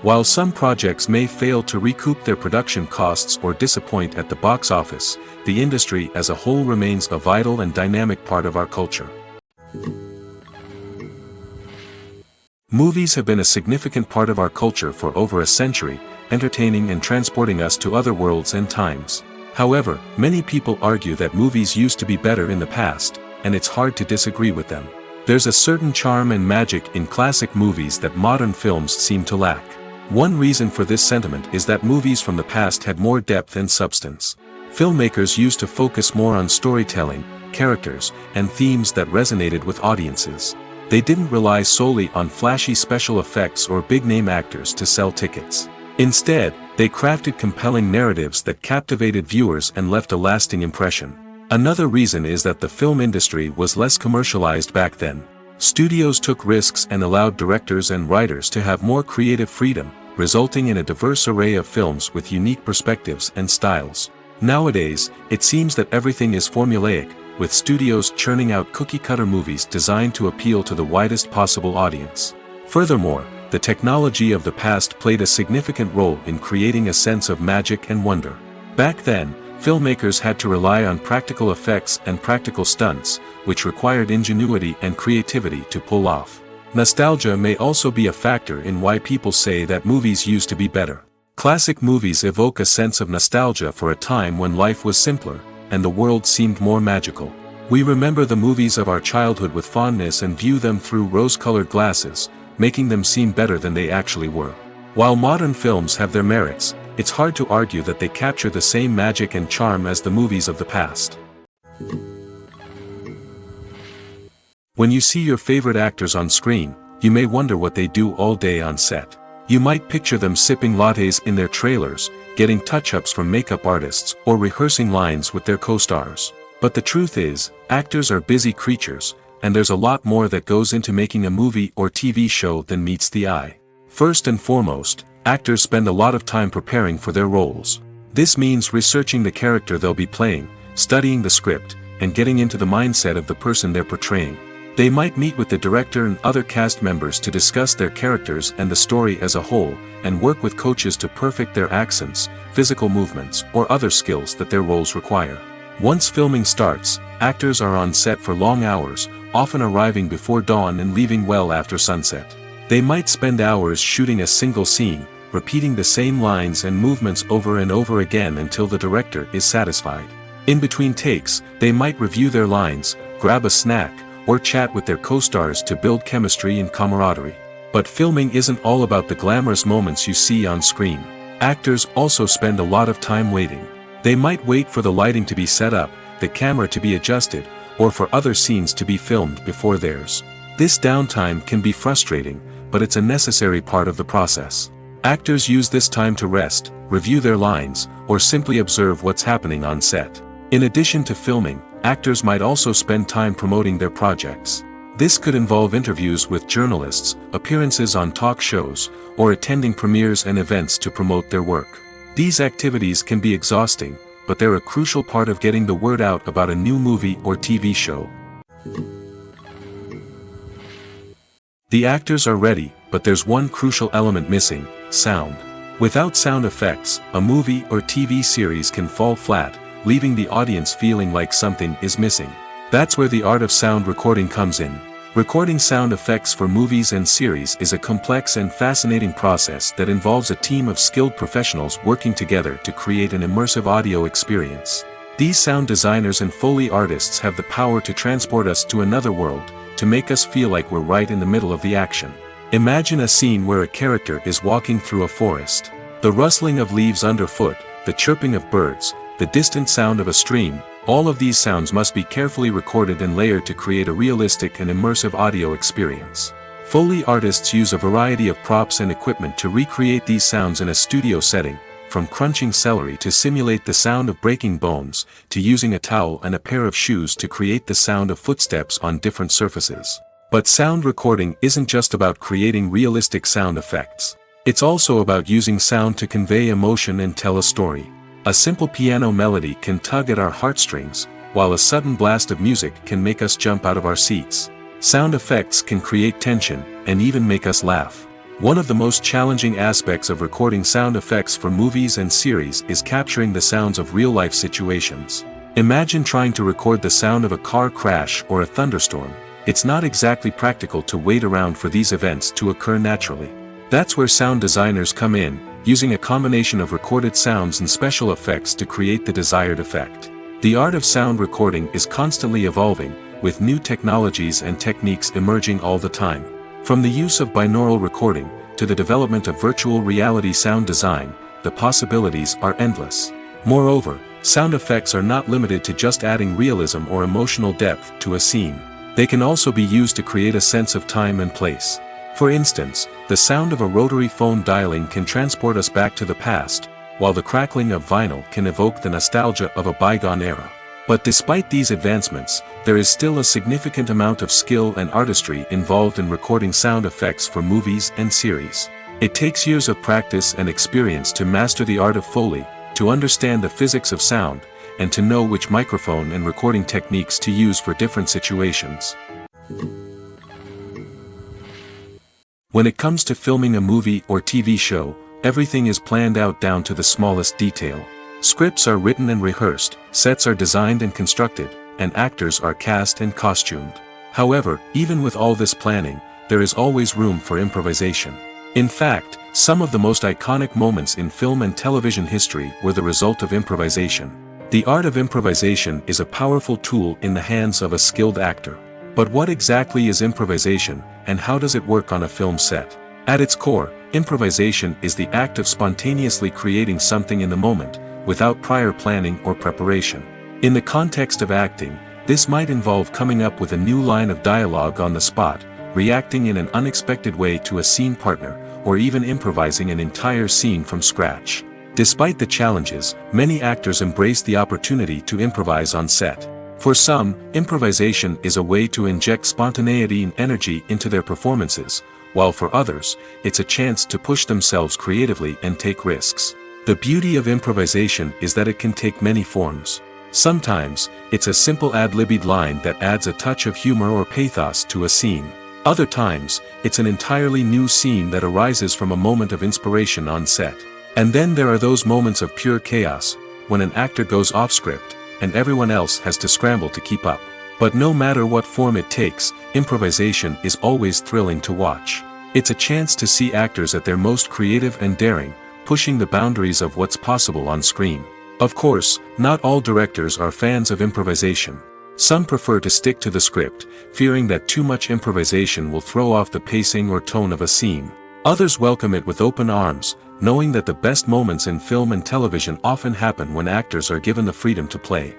While some projects may fail to recoup their production costs or disappoint at the box office, the industry as a whole remains a vital and dynamic part of our culture. Movies have been a significant part of our culture for over a century, entertaining and transporting us to other worlds and times. However, many people argue that movies used to be better in the past, and it's hard to disagree with them. There's a certain charm and magic in classic movies that modern films seem to lack. One reason for this sentiment is that movies from the past had more depth and substance. Filmmakers used to focus more on storytelling, characters, and themes that resonated with audiences. They didn't rely solely on flashy special effects or big-name actors to sell tickets. Instead, they crafted compelling narratives that captivated viewers and left a lasting impression. Another reason is that the film industry was less commercialized back then. Studios took risks and allowed directors and writers to have more creative freedom, resulting in a diverse array of films with unique perspectives and styles. Nowadays, it seems that everything is formulaic, with studios churning out cookie-cutter movies designed to appeal to the widest possible audience. Furthermore, the technology of the past played a significant role in creating a sense of magic and wonder. Back then, filmmakers had to rely on practical effects and practical stunts, which required ingenuity and creativity to pull off. Nostalgia may also be a factor in why people say that movies used to be better. Classic movies evoke a sense of nostalgia for a time when life was simpler, and the world seemed more magical. We remember the movies of our childhood with fondness and view them through rose-colored glasses, making them seem better than they actually were. While modern films have their merits, it's hard to argue that they capture the same magic and charm as the movies of the past. When you see your favorite actors on screen, you may wonder what they do all day on set. You might picture them sipping lattes in their trailers, getting touch-ups from makeup artists, or rehearsing lines with their co-stars. But the truth is, actors are busy creatures, and there's a lot more that goes into making a movie or TV show than meets the eye. First and foremost, actors spend a lot of time preparing for their roles. This means researching the character they'll be playing, studying the script, and getting into the mindset of the person they're portraying. They might meet with the director and other cast members to discuss their characters and the story as a whole, and work with coaches to perfect their accents, physical movements, or other skills that their roles require. Once filming starts, actors are on set for long hours, often arriving before dawn and leaving well after sunset. They might spend hours shooting a single scene, repeating the same lines and movements over and over again until the director is satisfied. In between takes, they might review their lines, grab a snack, or chat with their co-stars to build chemistry and camaraderie. But filming isn't all about the glamorous moments you see on screen. Actors also spend a lot of time waiting. They might wait for the lighting to be set up, the camera to be adjusted, or for other scenes to be filmed before theirs. This downtime can be frustrating, but it's a necessary part of the process. Actors use this time to rest, review their lines, or simply observe what's happening on set. In addition to filming, actors might also spend time promoting their projects. This could involve interviews with journalists, appearances on talk shows, or attending premieres and events to promote their work. These activities can be exhausting, but they're a crucial part of getting the word out about a new movie or TV show. The actors are ready, but there's one crucial element missing: sound. Without sound effects, a movie or TV series can fall flat, leaving the audience feeling like something is missing. That's where the art of sound recording comes in. Recording sound effects for movies and series is a complex and fascinating process that involves a team of skilled professionals working together to create an immersive audio experience. These sound designers and Foley artists have the power to transport us to another world, to make us feel like we're right in the middle of the action. Imagine a scene where a character is walking through a forest. The rustling of leaves underfoot, the chirping of birds, the distant sound of a stream, all of these sounds must be carefully recorded and layered to create a realistic and immersive audio experience. Foley artists use a variety of props and equipment to recreate these sounds in a studio setting, from crunching celery to simulate the sound of breaking bones, to using a towel and a pair of shoes to create the sound of footsteps on different surfaces. But sound recording isn't just about creating realistic sound effects. It's also about using sound to convey emotion and tell a story. A simple piano melody can tug at our heartstrings, while a sudden blast of music can make us jump out of our seats. Sound effects can create tension, and even make us laugh. One of the most challenging aspects of recording sound effects for movies and series is capturing the sounds of real-life situations. Imagine trying to record the sound of a car crash or a thunderstorm. It's not exactly practical to wait around for these events to occur naturally. That's where sound designers come in, using a combination of recorded sounds and special effects to create the desired effect. The art of sound recording is constantly evolving, with new technologies and techniques emerging all the time. From the use of binaural recording, to the development of virtual reality sound design, the possibilities are endless. Moreover, sound effects are not limited to just adding realism or emotional depth to a scene. They can also be used to create a sense of time and place. For instance, the sound of a rotary phone dialing can transport us back to the past, while the crackling of vinyl can evoke the nostalgia of a bygone era. But despite these advancements, there is still a significant amount of skill and artistry involved in recording sound effects for movies and series. It takes years of practice and experience to master the art of Foley, to understand the physics of sound, and to know which microphone and recording techniques to use for different situations. When it comes to filming a movie or TV show, everything is planned out down to the smallest detail. Scripts are written and rehearsed, sets are designed and constructed, and actors are cast and costumed. However, even with all this planning, there is always room for improvisation. In fact, some of the most iconic moments in film and television history were the result of improvisation. The art of improvisation is a powerful tool in the hands of a skilled actor. But what exactly is improvisation, and how does it work on a film set? At its core, improvisation is the act of spontaneously creating something in the moment, without prior planning or preparation. In the context of acting, this might involve coming up with a new line of dialogue on the spot, reacting in an unexpected way to a scene partner, or even improvising an entire scene from scratch. Despite the challenges, many actors embrace the opportunity to improvise on set. For some, improvisation is a way to inject spontaneity and energy into their performances, while for others, it's a chance to push themselves creatively and take risks. The beauty of improvisation is that it can take many forms. Sometimes, it's a simple ad-libbed line that adds a touch of humor or pathos to a scene. Other times, it's an entirely new scene that arises from a moment of inspiration on set. And then there are those moments of pure chaos, when an actor goes off script, and everyone else has to scramble to keep up. But no matter what form it takes, improvisation is always thrilling to watch. It's a chance to see actors at their most creative and daring, pushing the boundaries of what's possible on screen. Of course, not all directors are fans of improvisation. Some prefer to stick to the script, fearing that too much improvisation will throw off the pacing or tone of a scene. Others welcome it with open arms, knowing that the best moments in film and television often happen when actors are given the freedom to play.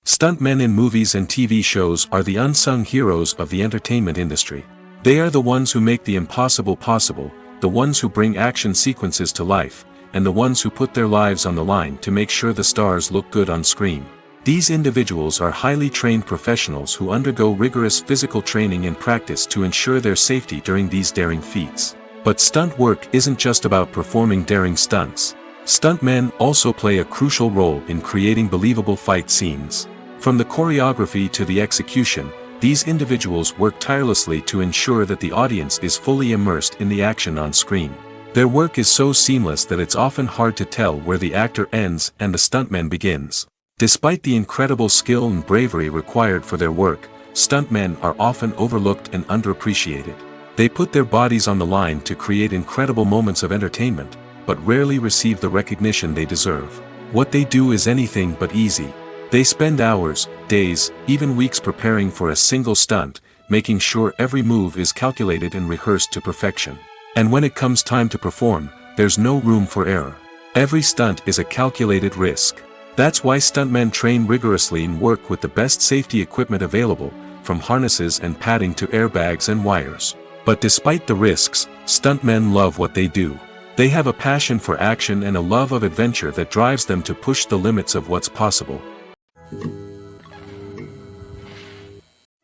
Stuntmen in movies and TV shows are the unsung heroes of the entertainment industry. They are the ones who make the impossible possible, the ones who bring action sequences to life, and the ones who put their lives on the line to make sure the stars look good on screen. These individuals are highly trained professionals who undergo rigorous physical training and practice to ensure their safety during these daring feats. But stunt work isn't just about performing daring stunts. Stuntmen also play a crucial role in creating believable fight scenes. From the choreography to the execution, these individuals work tirelessly to ensure that the audience is fully immersed in the action on screen. Their work is so seamless that it's often hard to tell where the actor ends and the stuntman begins. Despite the incredible skill and bravery required for their work, stuntmen are often overlooked and underappreciated. They put their bodies on the line to create incredible moments of entertainment, but rarely receive the recognition they deserve. What they do is anything but easy. They spend hours, days, even weeks preparing for a single stunt, making sure every move is calculated and rehearsed to perfection. And when it comes time to perform, there's no room for error. Every stunt is a calculated risk. That's why stuntmen train rigorously and work with the best safety equipment available, from harnesses and padding to airbags and wires. But despite the risks, stuntmen love what they do. They have a passion for action and a love of adventure that drives them to push the limits of what's possible.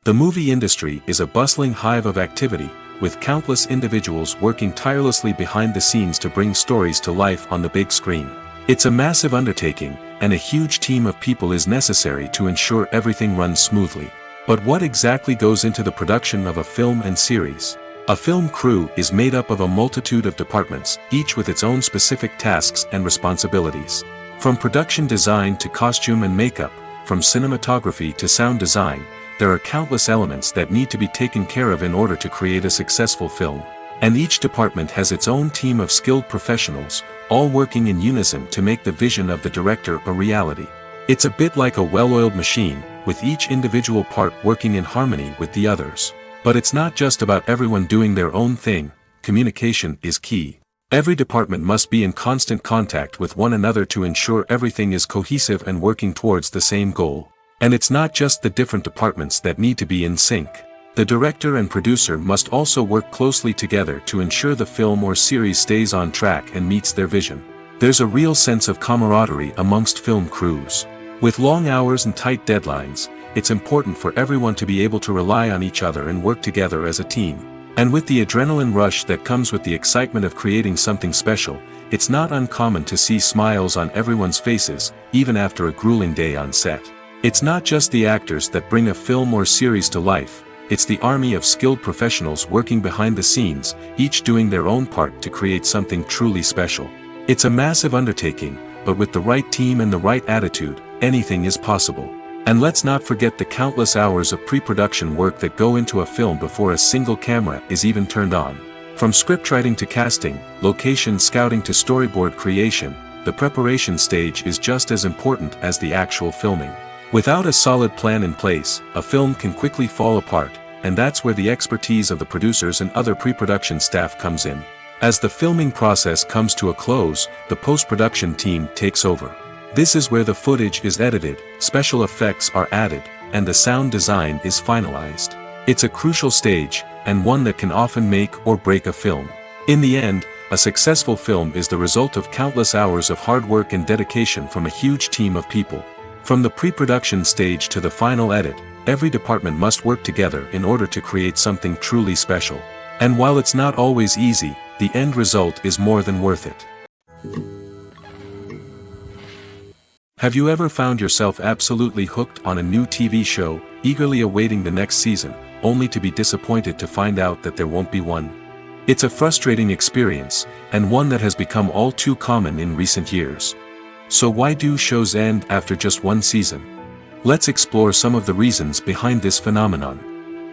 The movie industry is a bustling hive of activity, with countless individuals working tirelessly behind the scenes to bring stories to life on the big screen. It's a massive undertaking, and a huge team of people is necessary to ensure everything runs smoothly. But what exactly goes into the production of a film and series? A film crew is made up of a multitude of departments, each with its own specific tasks and responsibilities. From production design to costume and makeup, from cinematography to sound design, there are countless elements that need to be taken care of in order to create a successful film. And each department has its own team of skilled professionals, all working in unison to make the vision of the director a reality. It's a bit like a well-oiled machine, with each individual part working in harmony with the others. But it's not just about everyone doing their own thing. Communication is key. Every department must be in constant contact with one another to ensure everything is cohesive and working towards the same goal. And it's not just the different departments that need to be in sync. The director and producer must also work closely together to ensure the film or series stays on track and meets their vision. There's a real sense of camaraderie amongst film crews. With long hours and tight deadlines, it's important for everyone to be able to rely on each other and work together as a team. And with the adrenaline rush that comes with the excitement of creating something special, it's not uncommon to see smiles on everyone's faces, even after a grueling day on set. It's not just the actors that bring a film or series to life, it's the army of skilled professionals working behind the scenes, each doing their own part to create something truly special. It's a massive undertaking, but with the right team and the right attitude, anything is possible. And let's not forget the countless hours of pre-production work that go into a film before a single camera is even turned on. From scriptwriting to casting, location scouting to storyboard creation, the preparation stage is just as important as the actual filming. Without a solid plan in place, a film can quickly fall apart, and that's where the expertise of the producers and other pre-production staff comes in. As the filming process comes to a close, the post-production team takes over. This is where the footage is edited, special effects are added, and the sound design is finalized. It's a crucial stage, and one that can often make or break a film. In the end, a successful film is the result of countless hours of hard work and dedication from a huge team of people. From the pre-production stage to the final edit, every department must work together in order to create something truly special. And while it's not always easy, the end result is more than worth it. Have you ever found yourself absolutely hooked on a new TV show, eagerly awaiting the next season, only to be disappointed to find out that there won't be one? It's a frustrating experience, and one that has become all too common in recent years. So why do shows end after just one season? Let's explore some of the reasons behind this phenomenon.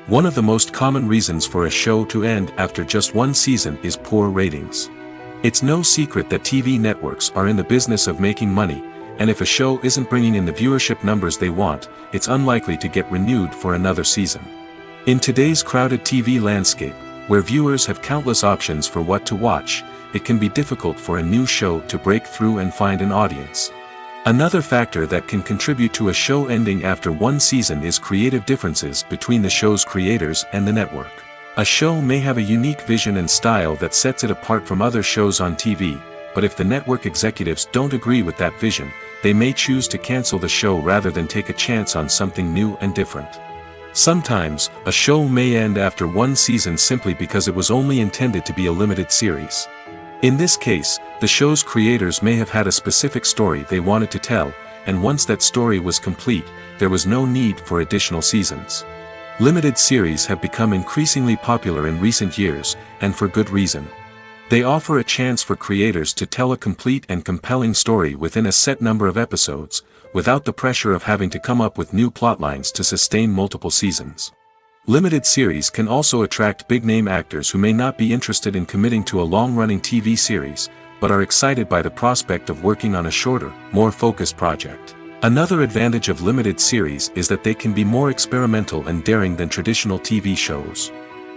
One of the most common reasons for a show to end after just one season is poor ratings. It's no secret that TV networks are in the business of making money, and if a show isn't bringing in the viewership numbers they want, it's unlikely to get renewed for another season. In today's crowded TV landscape, where viewers have countless options for what to watch, it can be difficult for a new show to break through and find an audience. Another factor that can contribute to a show ending after one season is creative differences between the show's creators and the network. A show may have a unique vision and style that sets it apart from other shows on TV, but if the network executives don't agree with that vision, they may choose to cancel the show rather than take a chance on something new and different. Sometimes, a show may end after one season simply because it was only intended to be a limited series. In this case, the show's creators may have had a specific story they wanted to tell, and once that story was complete, there was no need for additional seasons. Limited series have become increasingly popular in recent years, and for good reason. They offer a chance for creators to tell a complete and compelling story within a set number of episodes, without the pressure of having to come up with new plotlines to sustain multiple seasons. Limited series can also attract big-name actors who may not be interested in committing to a long-running TV series, but are excited by the prospect of working on a shorter, more focused project. Another advantage of limited series is that they can be more experimental and daring than traditional TV shows.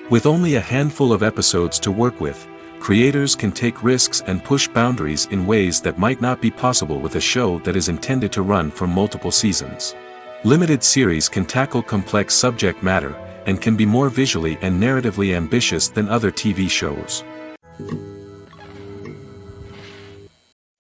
With only a handful of episodes to work with, creators can take risks and push boundaries in ways that might not be possible with a show that is intended to run for multiple seasons. Limited series can tackle complex subject matter, and can be more visually and narratively ambitious than other TV shows.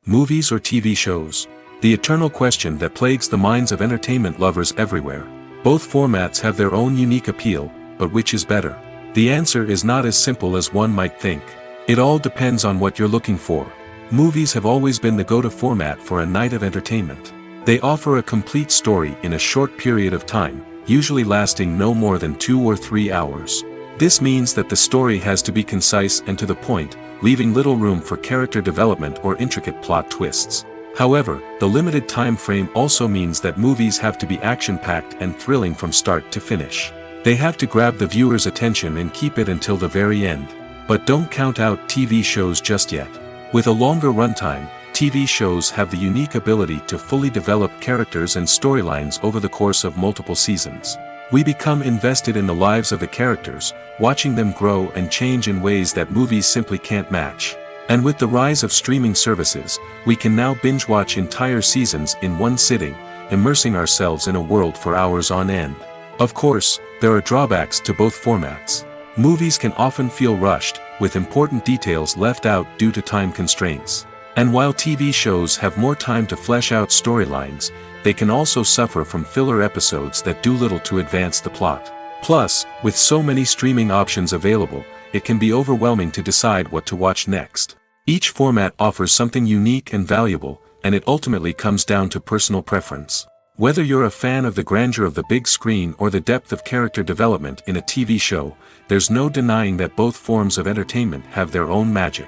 Movies or TV shows? The eternal question that plagues the minds of entertainment lovers everywhere. Both formats have their own unique appeal, but which is better? The answer is not as simple as one might think. It all depends on what you're looking for. Movies have always been the go-to format for a night of entertainment. They offer a complete story in a short period of time, usually lasting no more than 2 or 3 hours. This means that the story has to be concise and to the point, leaving little room for character development or intricate plot twists. However, the limited time frame also means that movies have to be action-packed and thrilling from start to finish. They have to grab the viewer's attention and keep it until the very end. But don't count out TV shows just yet. With a longer runtime, TV shows have the unique ability to fully develop characters and storylines over the course of multiple seasons. We become invested in the lives of the characters, watching them grow and change in ways that movies simply can't match. And with the rise of streaming services, we can now binge-watch entire seasons in one sitting, immersing ourselves in a world for hours on end. Of course, there are drawbacks to both formats. Movies can often feel rushed, with important details left out due to time constraints. And while TV shows have more time to flesh out storylines, they can also suffer from filler episodes that do little to advance the plot. Plus, with so many streaming options available, it can be overwhelming to decide what to watch next. Each format offers something unique and valuable, and it ultimately comes down to personal preference. Whether you're a fan of the grandeur of the big screen or the depth of character development in a TV show, there's no denying that both forms of entertainment have their own magic.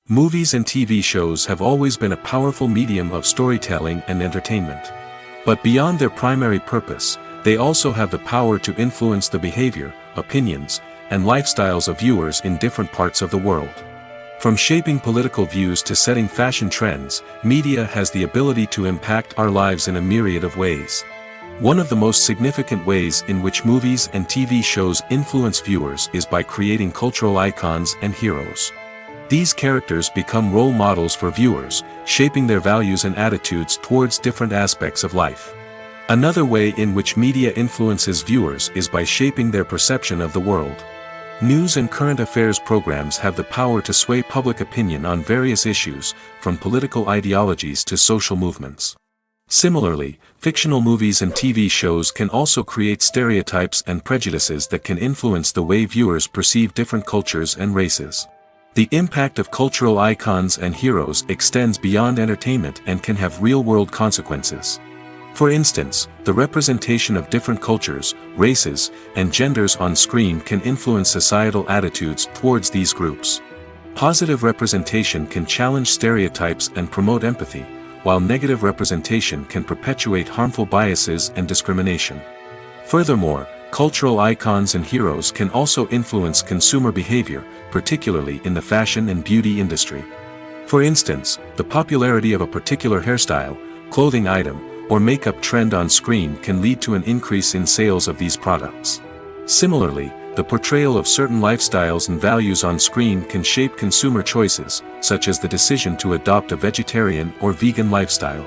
Movies and TV shows have always been a powerful medium of storytelling and entertainment. But beyond their primary purpose, they also have the power to influence the behavior, opinions, and lifestyles of viewers in different parts of the world. From shaping political views to setting fashion trends, media has the ability to impact our lives in a myriad of ways. One of the most significant ways in which movies and TV shows influence viewers is by creating cultural icons and heroes. These characters become role models for viewers, shaping their values and attitudes towards different aspects of life. Another way in which media influences viewers is by shaping their perception of the world. News and current affairs programs have the power to sway public opinion on various issues, from political ideologies to social movements. Similarly, fictional movies and TV shows can also create stereotypes and prejudices that can influence the way viewers perceive different cultures and races. The impact of cultural icons and heroes extends beyond entertainment and can have real-world consequences. For instance, the representation of different cultures, races, and genders on screen can influence societal attitudes towards these groups. Positive representation can challenge stereotypes and promote empathy, while negative representation can perpetuate harmful biases and discrimination. Furthermore, cultural icons and heroes can also influence consumer behavior, particularly in the fashion and beauty industry. For instance, the popularity of a particular hairstyle, clothing item, or makeup trend on screen can lead to an increase in sales of these products. Similarly, the portrayal of certain lifestyles and values on screen can shape consumer choices, such as the decision to adopt a vegetarian or vegan lifestyle.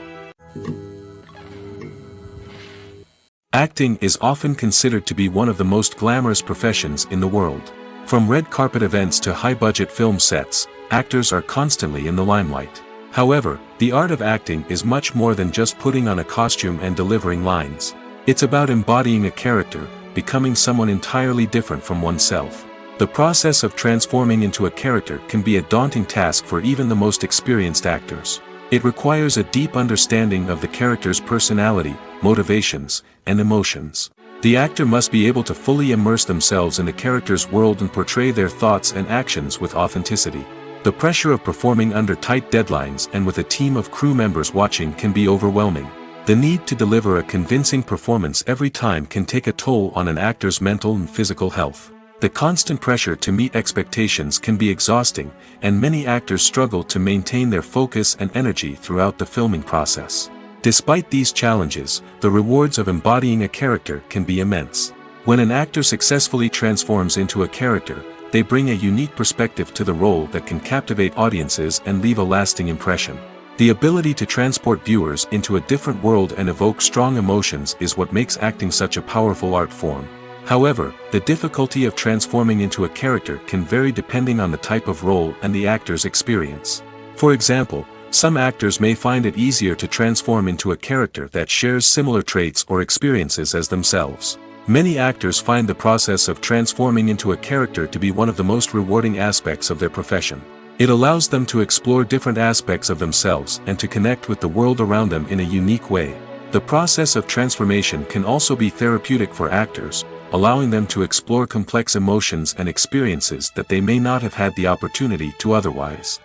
Acting is often considered to be one of the most glamorous professions in the world. From red carpet events to high-budget film sets, actors are constantly in the limelight. However, the art of acting is much more than just putting on a costume and delivering lines. It's about embodying a character, becoming someone entirely different from oneself. The process of transforming into a character can be a daunting task for even the most experienced actors. It requires a deep understanding of the character's personality, motivations, and emotions. The actor must be able to fully immerse themselves in the character's world and portray their thoughts and actions with authenticity. The pressure of performing under tight deadlines and with a team of crew members watching can be overwhelming. The need to deliver a convincing performance every time can take a toll on an actor's mental and physical health. The constant pressure to meet expectations can be exhausting, and many actors struggle to maintain their focus and energy throughout the filming process. Despite these challenges, the rewards of embodying a character can be immense. When an actor successfully transforms into a character, they bring a unique perspective to the role that can captivate audiences and leave a lasting impression. The ability to transport viewers into a different world and evoke strong emotions is what makes acting such a powerful art form. However, the difficulty of transforming into a character can vary depending on the type of role and the actor's experience. For example, some actors may find it easier to transform into a character that shares similar traits or experiences as themselves. Many actors find the process of transforming into a character to be one of the most rewarding aspects of their profession. It allows them to explore different aspects of themselves and to connect with the world around them in a unique way. The process of transformation can also be therapeutic for actors, allowing them to explore complex emotions and experiences that they may not have had the opportunity to otherwise.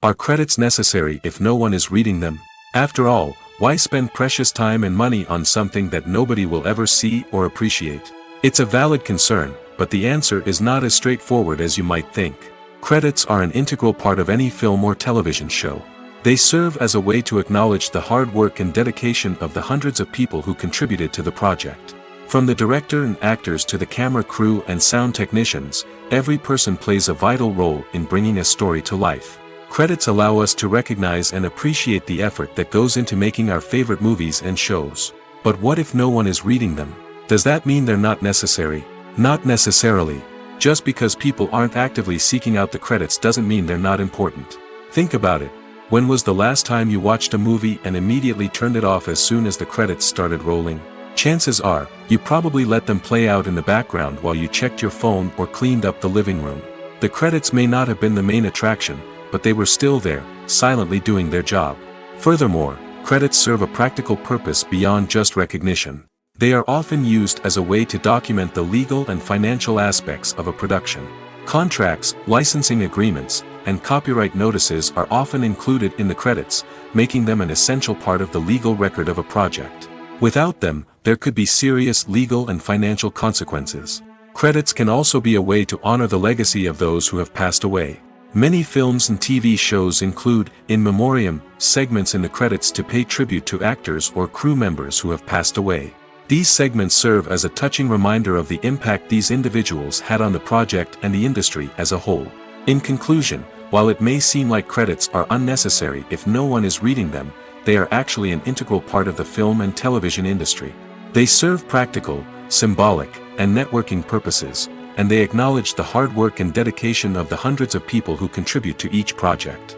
Are credits necessary if no one is reading them? After all, why spend precious time and money on something that nobody will ever see or appreciate? It's a valid concern, but the answer is not as straightforward as you might think. Credits are an integral part of any film or television show. They serve as a way to acknowledge the hard work and dedication of the hundreds of people who contributed to the project. From the director and actors to the camera crew and sound technicians, every person plays a vital role in bringing a story to life. Credits allow us to recognize and appreciate the effort that goes into making our favorite movies and shows. But what if no one is reading them? Does that mean they're not necessary? Not necessarily. Just because people aren't actively seeking out the credits doesn't mean they're not important. Think about it. When was the last time you watched a movie and immediately turned it off as soon as the credits started rolling? Chances are, you probably let them play out in the background while you checked your phone or cleaned up the living room. The credits may not have been the main attraction, but they were still there, silently doing their job. Furthermore, credits serve a practical purpose beyond just recognition. They are often used as a way to document the legal and financial aspects of a production. Contracts, licensing agreements, and copyright notices are often included in the credits, making them an essential part of the legal record of a project. Without them, there could be serious legal and financial consequences. Credits can also be a way to honor the legacy of those who have passed away. Many films and TV shows include in memoriam segments in the credits to pay tribute to actors or crew members who have passed away. These segments serve as a touching reminder of the impact these individuals had on the project and the industry as a whole. In conclusion, while it may seem like credits are unnecessary if no one is reading them, they are actually an integral part of the film and television industry. They serve practical, symbolic, and networking purposes, and they acknowledge the hard work and dedication of the hundreds of people who contribute to each project.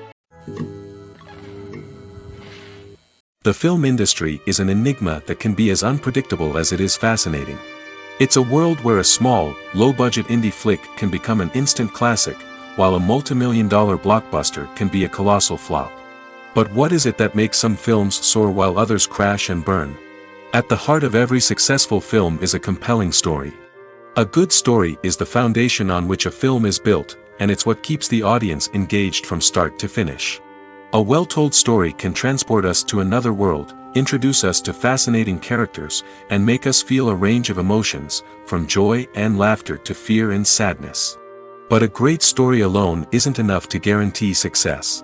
The film industry is an enigma that can be as unpredictable as it is fascinating. It's a world where a small, low-budget indie flick can become an instant classic, while a multi-million-dollar blockbuster can be a colossal flop. But what is it that makes some films soar while others crash and burn? At the heart of every successful film is a compelling story. A good story is the foundation on which a film is built, and it's what keeps the audience engaged from start to finish. A well-told story can transport us to another world, introduce us to fascinating characters, and make us feel a range of emotions, from joy and laughter to fear and sadness. But a great story alone isn't enough to guarantee success.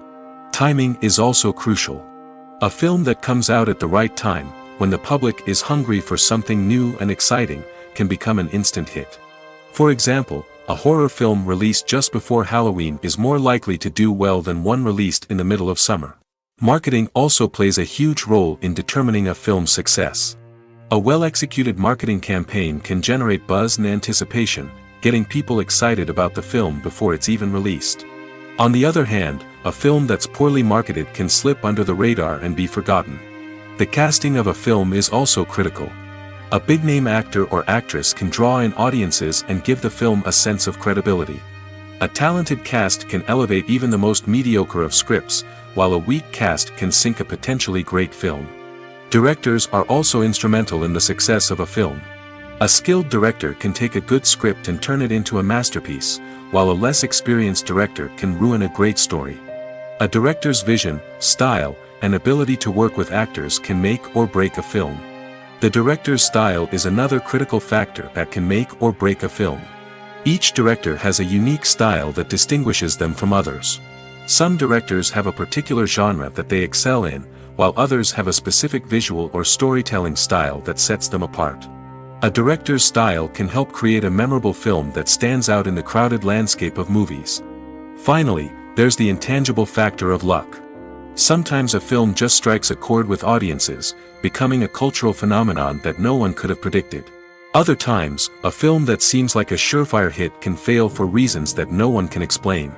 Timing is also crucial. A film that comes out at the right time, when the public is hungry for something new and exciting, can become an instant hit. For example, a horror film released just before Halloween is more likely to do well than one released in the middle of summer. Marketing also plays a huge role in determining a film's success. A well-executed marketing campaign can generate buzz and anticipation, getting people excited about the film before it's even released. On the other hand, a film that's poorly marketed can slip under the radar and be forgotten. The casting of a film is also critical. A big-name actor or actress can draw in audiences and give the film a sense of credibility. A talented cast can elevate even the most mediocre of scripts, while a weak cast can sink a potentially great film. Directors are also instrumental in the success of a film. A skilled director can take a good script and turn it into a masterpiece, while a less experienced director can ruin a great story. A director's vision, style, and ability to work with actors can make or break a film. The director's style is another critical factor that can make or break a film. Each director has a unique style that distinguishes them from others. Some directors have a particular genre that they excel in, while others have a specific visual or storytelling style that sets them apart. A director's style can help create a memorable film that stands out in the crowded landscape of movies. Finally, there's the intangible factor of luck. Sometimes a film just strikes a chord with audiences, becoming a cultural phenomenon that no one could have predicted. Other times, a film that seems like a surefire hit can fail for reasons that no one can explain.